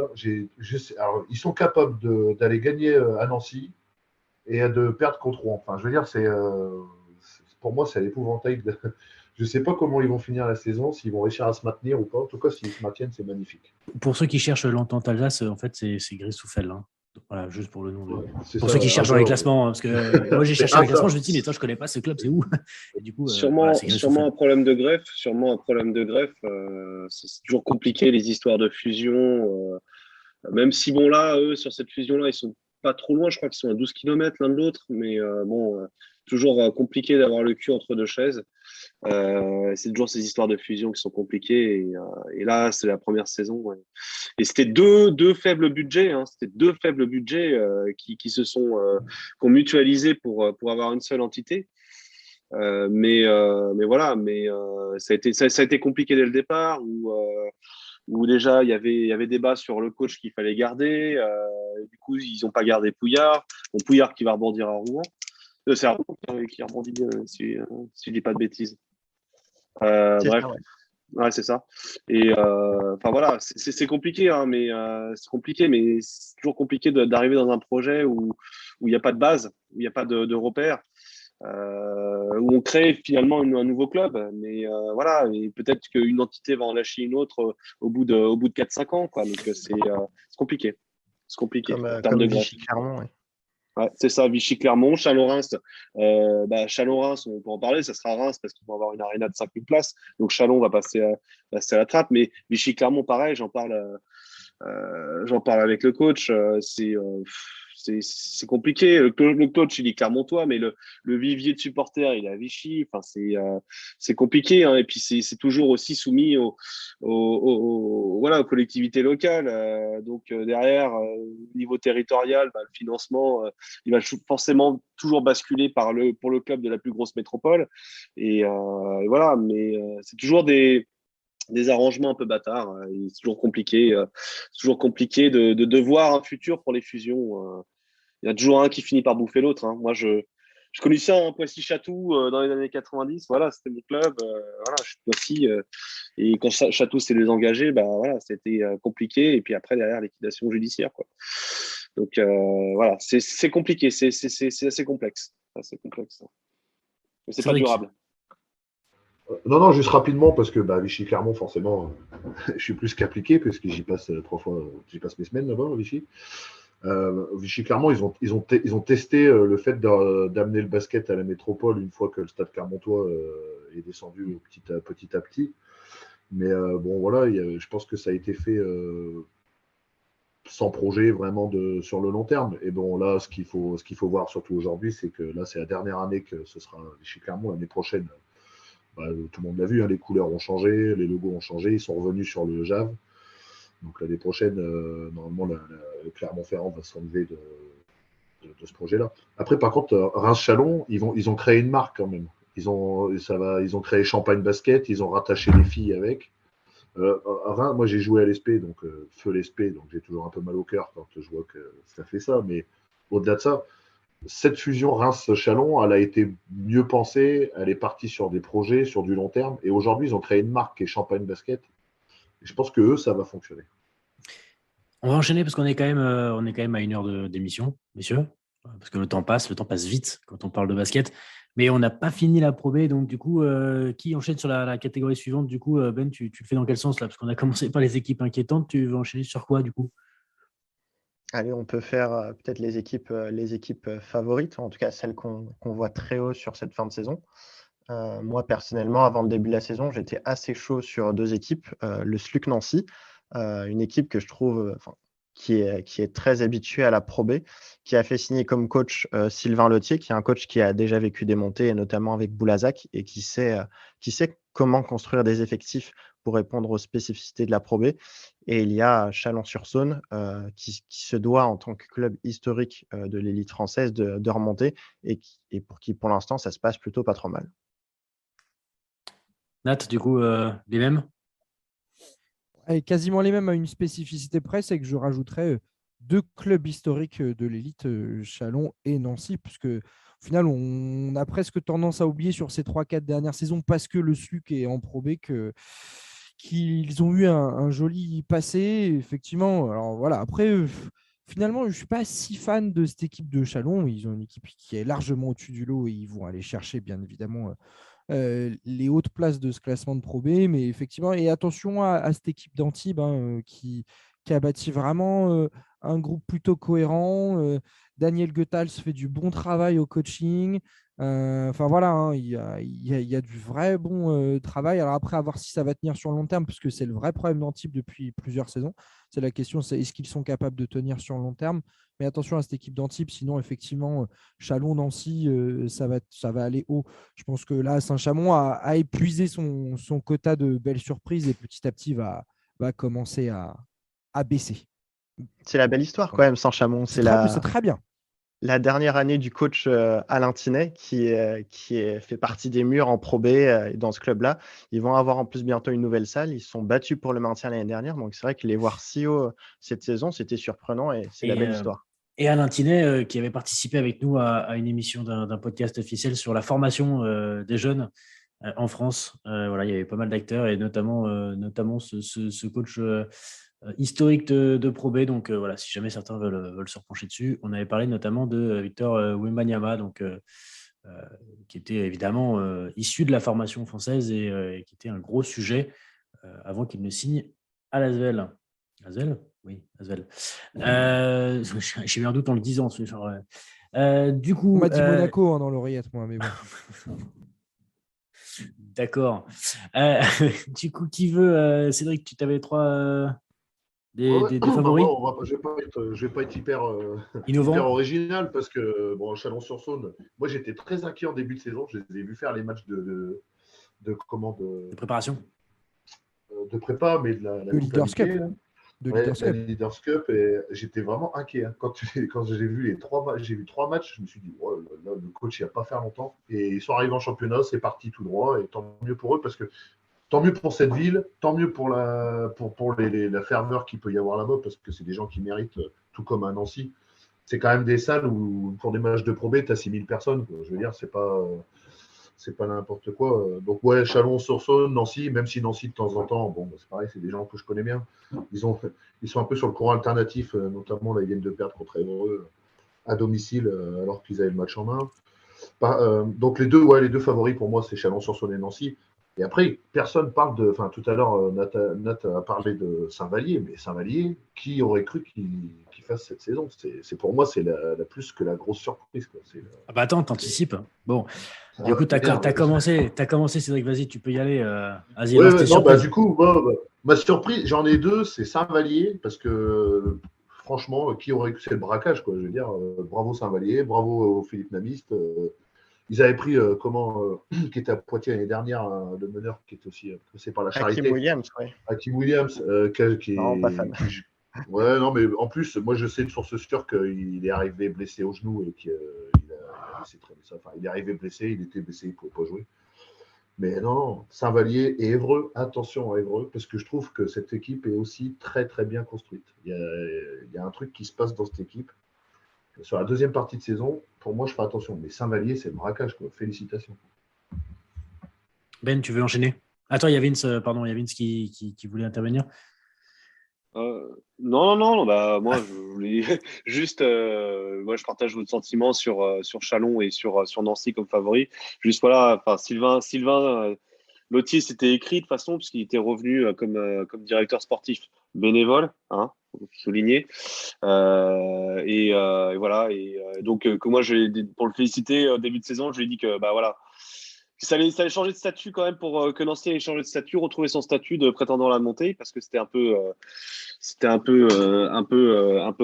alors, ils sont capables d'aller gagner à Nancy et de perdre contre Rouen. Enfin, je veux dire, pour moi, c'est l'épouvantail. Je ne sais pas comment ils vont finir la saison, s'ils vont réussir à se maintenir ou pas. En tout cas, s'ils se maintiennent, c'est magnifique. Pour ceux qui cherchent l'entente Alsace, en fait, c'est Gris-Souffel. Hein. Voilà, juste pour le nom. Ouais, pour ceux qui cherchent dans les classements, parce que moi j'ai cherché dans les classements, je me dis mais toi je connais pas ce club, c'est où? Et du coup, sûrement un problème de greffe. C'est toujours compliqué les histoires de fusion. Même si bon là, eux sur cette fusion-là, ils sont pas trop loin. Je crois qu'ils sont à 12 km l'un de l'autre, mais toujours compliqué d'avoir le cul entre deux chaises. C'est toujours ces histoires de fusion qui sont compliquées. Et là, c'est la première saison. Ouais. Et c'était deux faibles budgets. Hein. C'était deux faibles budgets qui ont mutualisé pour avoir une seule entité. Mais voilà, ça a été compliqué dès le départ où déjà il y avait débat sur le coach qu'il fallait garder. Du coup, ils n'ont pas gardé Pouillard. Bon, Pouillard qui va rebondir à Rouen. C'est Rouen qui rebondit bien, si je dis pas de bêtises. Bref. Ça, ouais. Ouais, c'est ça. Et enfin voilà, c'est compliqué, hein, mais c'est toujours compliqué d'arriver dans un projet où il n'y a pas de base, où il n'y a pas de repères, où on crée finalement un nouveau club. Mais voilà, et peut-être qu'une entité va en lâcher une autre au bout de 4-5 ans, quoi. Donc c'est compliqué. C'est compliqué. Comme Vichy Clermont, oui. Ouais, c'est ça, Vichy-Clermont, Chalon-Reims. Chalon-Reims, on peut en parler, ça sera Reims parce qu'ils vont avoir une aréna de 5000 places. Donc Chalon va passer à la trappe. Mais Vichy-Clermont, pareil, j'en parle avec le coach. C'est compliqué. Le coach, il est clermontois, mais le vivier de supporters, il est à Vichy. Enfin, c'est compliqué. Hein. Et puis, c'est toujours aussi soumis aux collectivités locales. Donc, derrière, au niveau territorial, le financement, il va forcément toujours basculer pour le club de la plus grosse métropole. Et voilà, mais c'est toujours des arrangements un peu bâtards. C'est toujours compliqué. C'est toujours compliqué de voir un futur pour les fusions. Il y a toujours un qui finit par bouffer l'autre. Hein. Moi, je connais ça, hein, Poissy-Chatou, dans les années 90. Voilà, c'était mon club. Voilà, je suis Poissy. Et quand Chatou s'est désengagé, voilà, c'était compliqué. Et puis après, derrière, liquidation judiciaire, quoi. Donc, voilà, c'est compliqué. C'est assez complexe. C'est complexe. Mais c'est pas durable. Non, juste rapidement, parce que Vichy-Clermont, forcément, je suis plus qu'appliqué, parce que j'y passe 3 fois, j'y passe mes semaines là-bas, à Vichy. Vichy-Clermont, ils ont testé le fait d'amener le basket à la métropole une fois que le stade clermontois est descendu petit à petit. Mais bon, voilà, je pense que ça a été fait sans projet vraiment sur le long terme. Et bon, là, ce qu'il faut voir surtout aujourd'hui, c'est que là, c'est la dernière année que ce sera Vichy-Clermont. L'année prochaine, tout le monde l'a vu, hein, les couleurs ont changé, les logos ont changé, ils sont revenus sur le JAV. Donc l'année prochaine, normalement, le Clermont-Ferrand va s'enlever de ce projet-là. Après, par contre, Reims-Chalon, ils ont créé une marque quand même. Ils ont créé Champagne Basket, ils ont rattaché les filles avec. Reims, moi, j'ai joué à l'ESP, donc feu l'ESP, donc j'ai toujours un peu mal au cœur quand je vois que ça fait ça. Mais au-delà de ça, cette fusion Reims-Chalon, elle a été mieux pensée, elle est partie sur des projets, sur du long terme. Et aujourd'hui, ils ont créé une marque qui est Champagne Basket. Et je pense que eux, ça va fonctionner. On va enchaîner parce qu'on est on est quand même à 1 heure d'émission, messieurs. Parce que le temps passe vite quand on parle de basket. Mais on n'a pas fini la Pro B, donc du coup, qui enchaîne sur la catégorie suivante? Du coup, Ben, tu le fais dans quel sens là? Parce qu'on a commencé par les équipes inquiétantes, tu veux enchaîner sur quoi du coup? Allez, on peut faire peut-être les équipes favorites, en tout cas celles qu'on voit très haut sur cette fin de saison. Moi, personnellement, avant le début de la saison, j'étais assez chaud sur 2 équipes. Le SLUC Nancy, une équipe que je trouve, qui est très habituée à la Pro B, qui a fait signer comme coach, Sylvain Lottier, qui est un coach qui a déjà vécu des montées et notamment avec Boulazac et qui sait comment construire des effectifs pour répondre aux spécificités de la Pro B. Et il y a Chalon-sur-Saône, qui se doit en tant que club historique, de l'élite française de remonter et pour qui, pour l'instant, ça se passe plutôt pas trop mal. Nat, du coup, les mêmes? Et quasiment les mêmes à une spécificité près, c'est que je rajouterais 2 clubs historiques de l'élite, Chalon et Nancy, puisque au final, on a presque tendance à oublier sur ces 3-4 dernières saisons, parce que le SLUC est en Pro B, qu'ils ont eu un joli passé, effectivement. Alors voilà, après, finalement, je ne suis pas si fan de cette équipe de Chalon. Ils ont une équipe qui est largement au-dessus du lot et ils vont aller chercher, bien évidemment, les hautes places de ce classement de Pro B. Mais effectivement, et attention à cette équipe d'Antibes, qui a bâti vraiment un groupe plutôt cohérent. Daniel Goethals fait du bon travail au coaching. Enfin voilà, il y a du vrai bon travail. Alors après, à voir si ça va tenir sur le long terme, parce que c'est le vrai problème d'Antibes depuis plusieurs saisons. C'est la question, c'est est-ce qu'ils sont capables de tenir sur le long terme? Mais attention à cette équipe d'Antibes, sinon effectivement, Chalon, Nancy, ça va aller haut. Je pense que là, Saint-Chamond a épuisé son quota de belles surprises et petit à petit va commencer à baisser. C'est la belle histoire quand même, Saint-Chamond. C'est C'est très bien. la dernière année du coach Alain Tinet fait partie des murs en Pro B dans ce club-là. Ils vont avoir en plus bientôt une nouvelle salle. Ils se sont battus pour le maintien l'année dernière. Donc c'est vrai que les voir si haut cette saison, c'était surprenant et c'est la belle histoire. Et Alain Tinet, qui avait participé avec nous à une émission d'un podcast officiel sur la formation des jeunes en France. Voilà, il y avait pas mal d'acteurs et notamment ce coach historique de Pro B. Donc voilà, si jamais certains veulent se repencher dessus, on avait parlé notamment de Victor Wembanyama, donc qui était évidemment issu de la formation française et qui était un gros sujet avant qu'il ne signe à l'Asvel. Asvel? Oui, Asvel. J'ai eu un doute en le disant. Du coup, On m'a dit Monaco dans l'oreillette, moi, mais bon. D'accord. Du coup, qui veut Cédric, tu t'avais 3 des favoris? Moi, je vais pas être hyper Innovant. original parce que Chalon-sur-Saône, moi j'étais très inquiet en début de saison. Je les ai vus faire les matchs de préparation. De prépa, mais de la Leaders Cup. La Leaders Cup, et j'étais vraiment inquiet. Quand j'ai vu les 3 matchs, je me suis dit, oh, là, le coach, il va pas faire longtemps. Et ils sont arrivés en championnat, c'est parti tout droit, et tant mieux pour eux, parce que tant mieux pour cette ville, tant mieux pour la ferveur qu'il peut y avoir là-bas, parce que c'est des gens qui méritent, tout comme à Nancy. C'est quand même des salles où, pour des matchs de Pro B, tu as 6000 personnes. Quoi. Je veux dire, c'est pas n'importe quoi. Donc, ouais, Chalon-sur-Saône, Nancy, même si Nancy, de temps en temps, bon, c'est pareil, c'est des gens que je connais bien. Ils sont un peu sur le courant alternatif, notamment, là, ils viennent de perdre contre Évreux à domicile, alors qu'ils avaient le match en main. Donc, les deux favoris pour moi, c'est Chalon-sur-Saône et Nancy. Et après, personne parle de. Enfin, tout à l'heure, Nat a parlé de Saint-Vallier, mais Saint-Vallier, qui aurait cru qu'il fasse cette saison? Pour moi, c'est la plus que la grosse surprise. Quoi. Ah bah attends, t'anticipes. Bon, du coup, t'as commencé, Cédric, vas-y, tu peux y aller. Vas-y, lance tes surprises. Du coup, ma surprise, j'en ai 2, c'est Saint-Vallier, parce que franchement, qui aurait cru? C'est le braquage, quoi. Je veux dire, bravo Saint-Vallier, bravo au Philippe Namiste. Ils avaient pris qui était à Poitiers l'année dernière, le meneur qui est aussi passé par la Charité. Hakim Williams, oui. Hakim Williams, qui Non, pas fan. Ouais, non, mais en plus, moi je sais de source sûre qu'il est arrivé blessé au genou et qu'il a laissé traîner ça. Enfin, il est arrivé blessé, il était blessé, il ne pouvait pas jouer. Mais non, Saint-Vallier et Évreux, attention à Évreux, parce que je trouve que cette équipe est aussi très très bien construite. Il y a un truc qui se passe dans cette équipe. Sur la deuxième partie de saison, pour moi, je ferai attention. Mais Saint-Vallier, c'est le braquage, quoi. Félicitations. Ben, tu veux enchaîner? Attends, il y a Vince qui voulait intervenir. Non, bah, moi, je voulais juste, moi, je partage votre sentiment sur Chalon et sur Nancy comme favori. Juste, voilà, enfin, Sylvain Lotier s'était écrit de toute façon, puisqu'il était revenu comme directeur sportif bénévole, hein, faut souligner. Et voilà, donc, que moi, pour le féliciter au début de saison, je lui ai dit que, bah voilà, ça allait changer de statut quand même pour que Nancy ait changé de statut, retrouver son statut de prétendant à la montée, parce que c'était un peu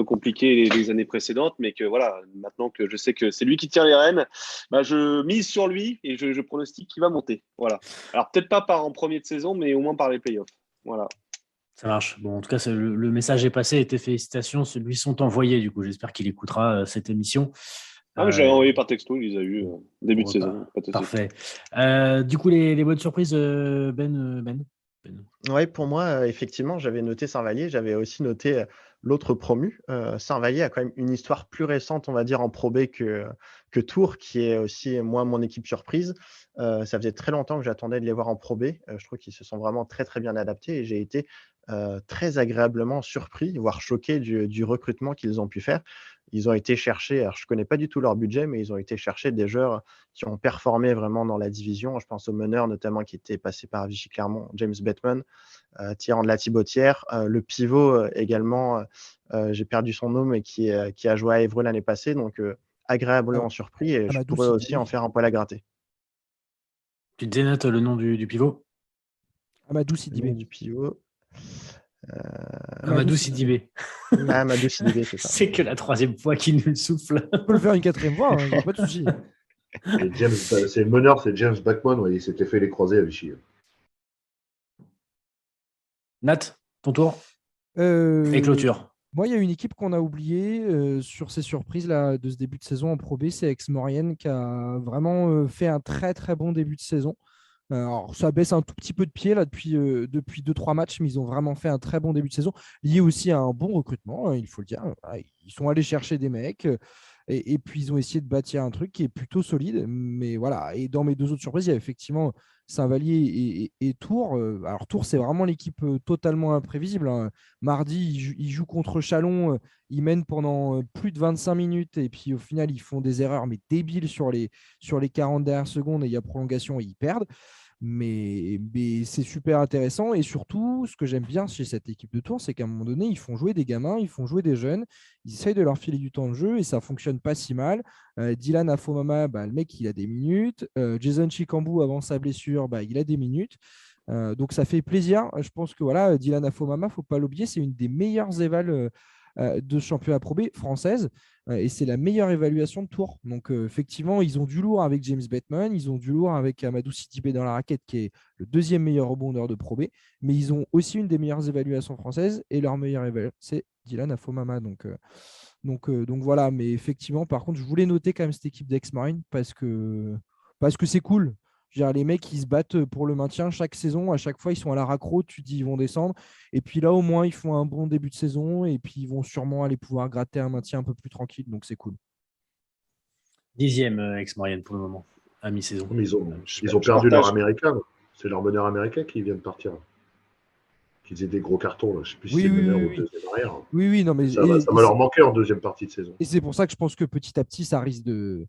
compliqué les années précédentes, mais que voilà, maintenant que je sais que c'est lui qui tient les rênes, bah, je mise sur lui et je pronostique qu'il va monter. Voilà. Alors peut-être pas en premier de saison, mais au moins par les playoffs. Voilà. Ça marche. Bon, en tout cas, le message est passé et tes félicitations lui sont envoyées. Du coup, j'espère qu'il écoutera cette émission. Ah, mais je l'avais envoyé par texto, il les a eu début de Bon, saison. Pas de souci. parfait. Du coup, les bonnes surprises, Ben. Ouais, pour moi, effectivement, j'avais noté Saint-Vallier, j'avais aussi noté l'autre promu. Saint-Vallier a quand même une histoire plus récente, on va dire, en Pro B que Tours, qui est aussi, moi, mon équipe surprise. Ça faisait très longtemps que j'attendais de les voir en Pro B. Je trouve qu'ils se sont vraiment très, très bien adaptés et j'ai été très agréablement surpris, voire choqué du recrutement qu'ils ont pu faire. Ils ont été chercher, alors je ne connais pas du tout leur budget, mais ils ont été chercher des joueurs qui ont performé vraiment dans la division. Je pense au meneur notamment qui était passé par Vichy Clermont, James Bateman, Thierry de la Thibautière, le pivot également, j'ai perdu son nom, mais qui a joué à Évreux l'année passée, donc agréablement surpris et je Amadou pourrais Sidibé. aussi en faire un poil à gratter. Tu te dénotes le nom du pivot? Amadou Le nom Sidibé. du pivot. Amadou Sidibé. Amadou Sidibé, c'est ça. C'est que la troisième fois qu'il nous le souffle. On peut le faire une quatrième fois, il n'y a pas de souci. Et c'est le meneur, c'est James Backman, ouais, il s'était fait les croisés à Vichy. Nat, ton tour Euh, et clôture. Moi, il y a une équipe qu'on a oubliée sur ces surprises là, de ce début de saison en Pro B, c'est Aix-Maurienne qui a vraiment fait un très très bon début de saison. Alors, ça baisse un tout petit peu de pied là, depuis 2-3 matchs, mais ils ont vraiment fait un très bon début de saison, lié aussi à un bon recrutement, il faut le dire. Voilà, ils sont allés chercher des mecs et puis ils ont essayé de bâtir un truc qui est plutôt solide. Mais voilà, et dans mes deux autres surprises, il y a effectivement Saint-Vallier et Tours. Alors, Tours, c'est vraiment l'équipe totalement imprévisible, hein. Mardi, ils jouent contre Chalon, ils mènent pendant plus de 25 minutes et puis au final, ils font des erreurs mais débiles sur les 40 dernières secondes et il y a prolongation et ils perdent. Mais c'est super intéressant. Et surtout, ce que j'aime bien chez cette équipe de Tours, c'est qu'à un moment donné, ils font jouer des gamins, ils font jouer des jeunes, ils essayent de leur filer du temps de jeu et ça fonctionne pas si mal. Dylan Afomama, bah, le mec, il a des minutes. Jason Chikambu, avant sa blessure, bah, il a des minutes. Donc ça fait plaisir. Je pense que voilà, Dylan Afomama, faut pas l'oublier, c'est une des meilleures évals de championnat Pro B française et c'est la meilleure évaluation de Tours. Donc effectivement, ils ont du lourd avec James Bateman, ils ont du lourd avec Amadou Sidibé dans la raquette qui est le deuxième meilleur rebondeur de Pro B, mais ils ont aussi une des meilleures évaluations françaises et leur meilleur évaluation, c'est Dylan Afomama. Donc voilà, mais effectivement, par contre, je voulais noter quand même cette équipe d'Ex-Marine parce que c'est cool. Je veux dire, les mecs, ils se battent pour le maintien chaque saison. À chaque fois, ils sont à la raccro. Tu te dis, ils vont descendre. Et puis là, au moins, ils font un bon début de saison. Et puis, ils vont sûrement aller pouvoir gratter un maintien un peu plus tranquille. Donc, c'est cool. 10e ex-Maurienne pour le moment, à mi-saison. Mais ils ont perdu leur américain. C'est leur meneur américain qui vient de partir. Qui faisait des gros cartons. Là. Je ne sais plus si c'est le meneur ou le deuxième arrière. Oui, non, mais ça va leur manquer en deuxième partie de saison. Et c'est pour ça que je pense que petit à petit, ça risque de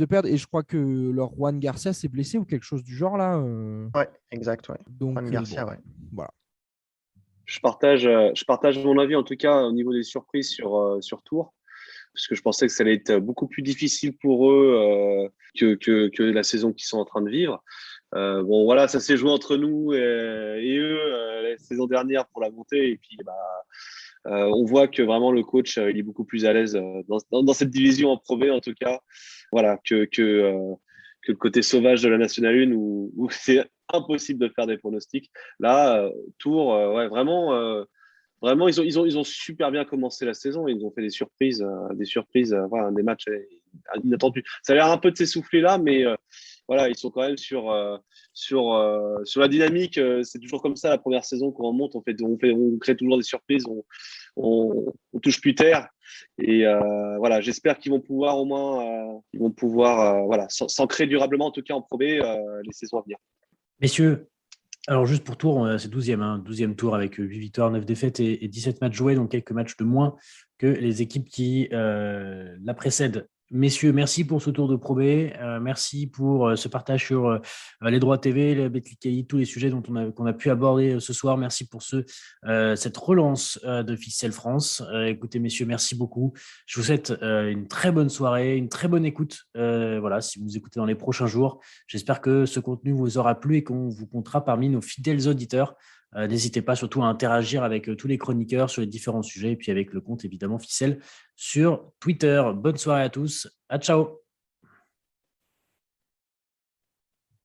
perdre. Et je crois que leur Juan Garcia s'est blessé ou quelque chose du genre là. Ouais, exact. Ouais. Donc, Juan Garcia, bon, ouais. Voilà. Je partage mon avis, en tout cas, au niveau des surprises sur Tours, parce que je pensais que ça allait être beaucoup plus difficile pour eux que la saison qu'ils sont en train de vivre. Bon, voilà, ça s'est joué entre nous et eux la saison dernière pour la montée. Et puis, on voit que vraiment le coach, il est beaucoup plus à l'aise dans cette division en Pro B, en tout cas. Voilà, que le côté sauvage de la Nationale 1 où c'est impossible de faire des pronostics. Là, Tours, ouais, vraiment, ils ont super bien commencé la saison. Ils ont fait des surprises, voilà, des matchs inattendus. Ça a l'air un peu de s'essouffler là, mais voilà, ils sont quand même sur la dynamique. C'est toujours comme ça la première saison quand on monte, on crée toujours des surprises, on touche plus terre. Et voilà, j'espère qu'ils vont pouvoir au moins, voilà, s'ancrer durablement en tout cas en Pro B les saisons à venir. Messieurs, Alors, juste pour tour, c'est 12e tour avec 8 victoires, 9 défaites et 17 matchs joués, donc quelques matchs de moins que les équipes qui la précèdent. Messieurs, merci pour ce tour de Pro B. Merci pour ce partage sur les droits TV, les Betclic Elite, tous les sujets qu'on a pu aborder ce soir. Merci pour cette relance de Ficelle France. Écoutez, messieurs, merci beaucoup. Je vous souhaite une très bonne soirée, une très bonne écoute. Voilà, si vous écoutez dans les prochains jours. J'espère que ce contenu vous aura plu et qu'on vous comptera parmi nos fidèles auditeurs. N'hésitez pas surtout à interagir avec tous les chroniqueurs sur les différents sujets et puis avec le compte évidemment Ficelle sur Twitter. Bonne soirée à tous. À ciao.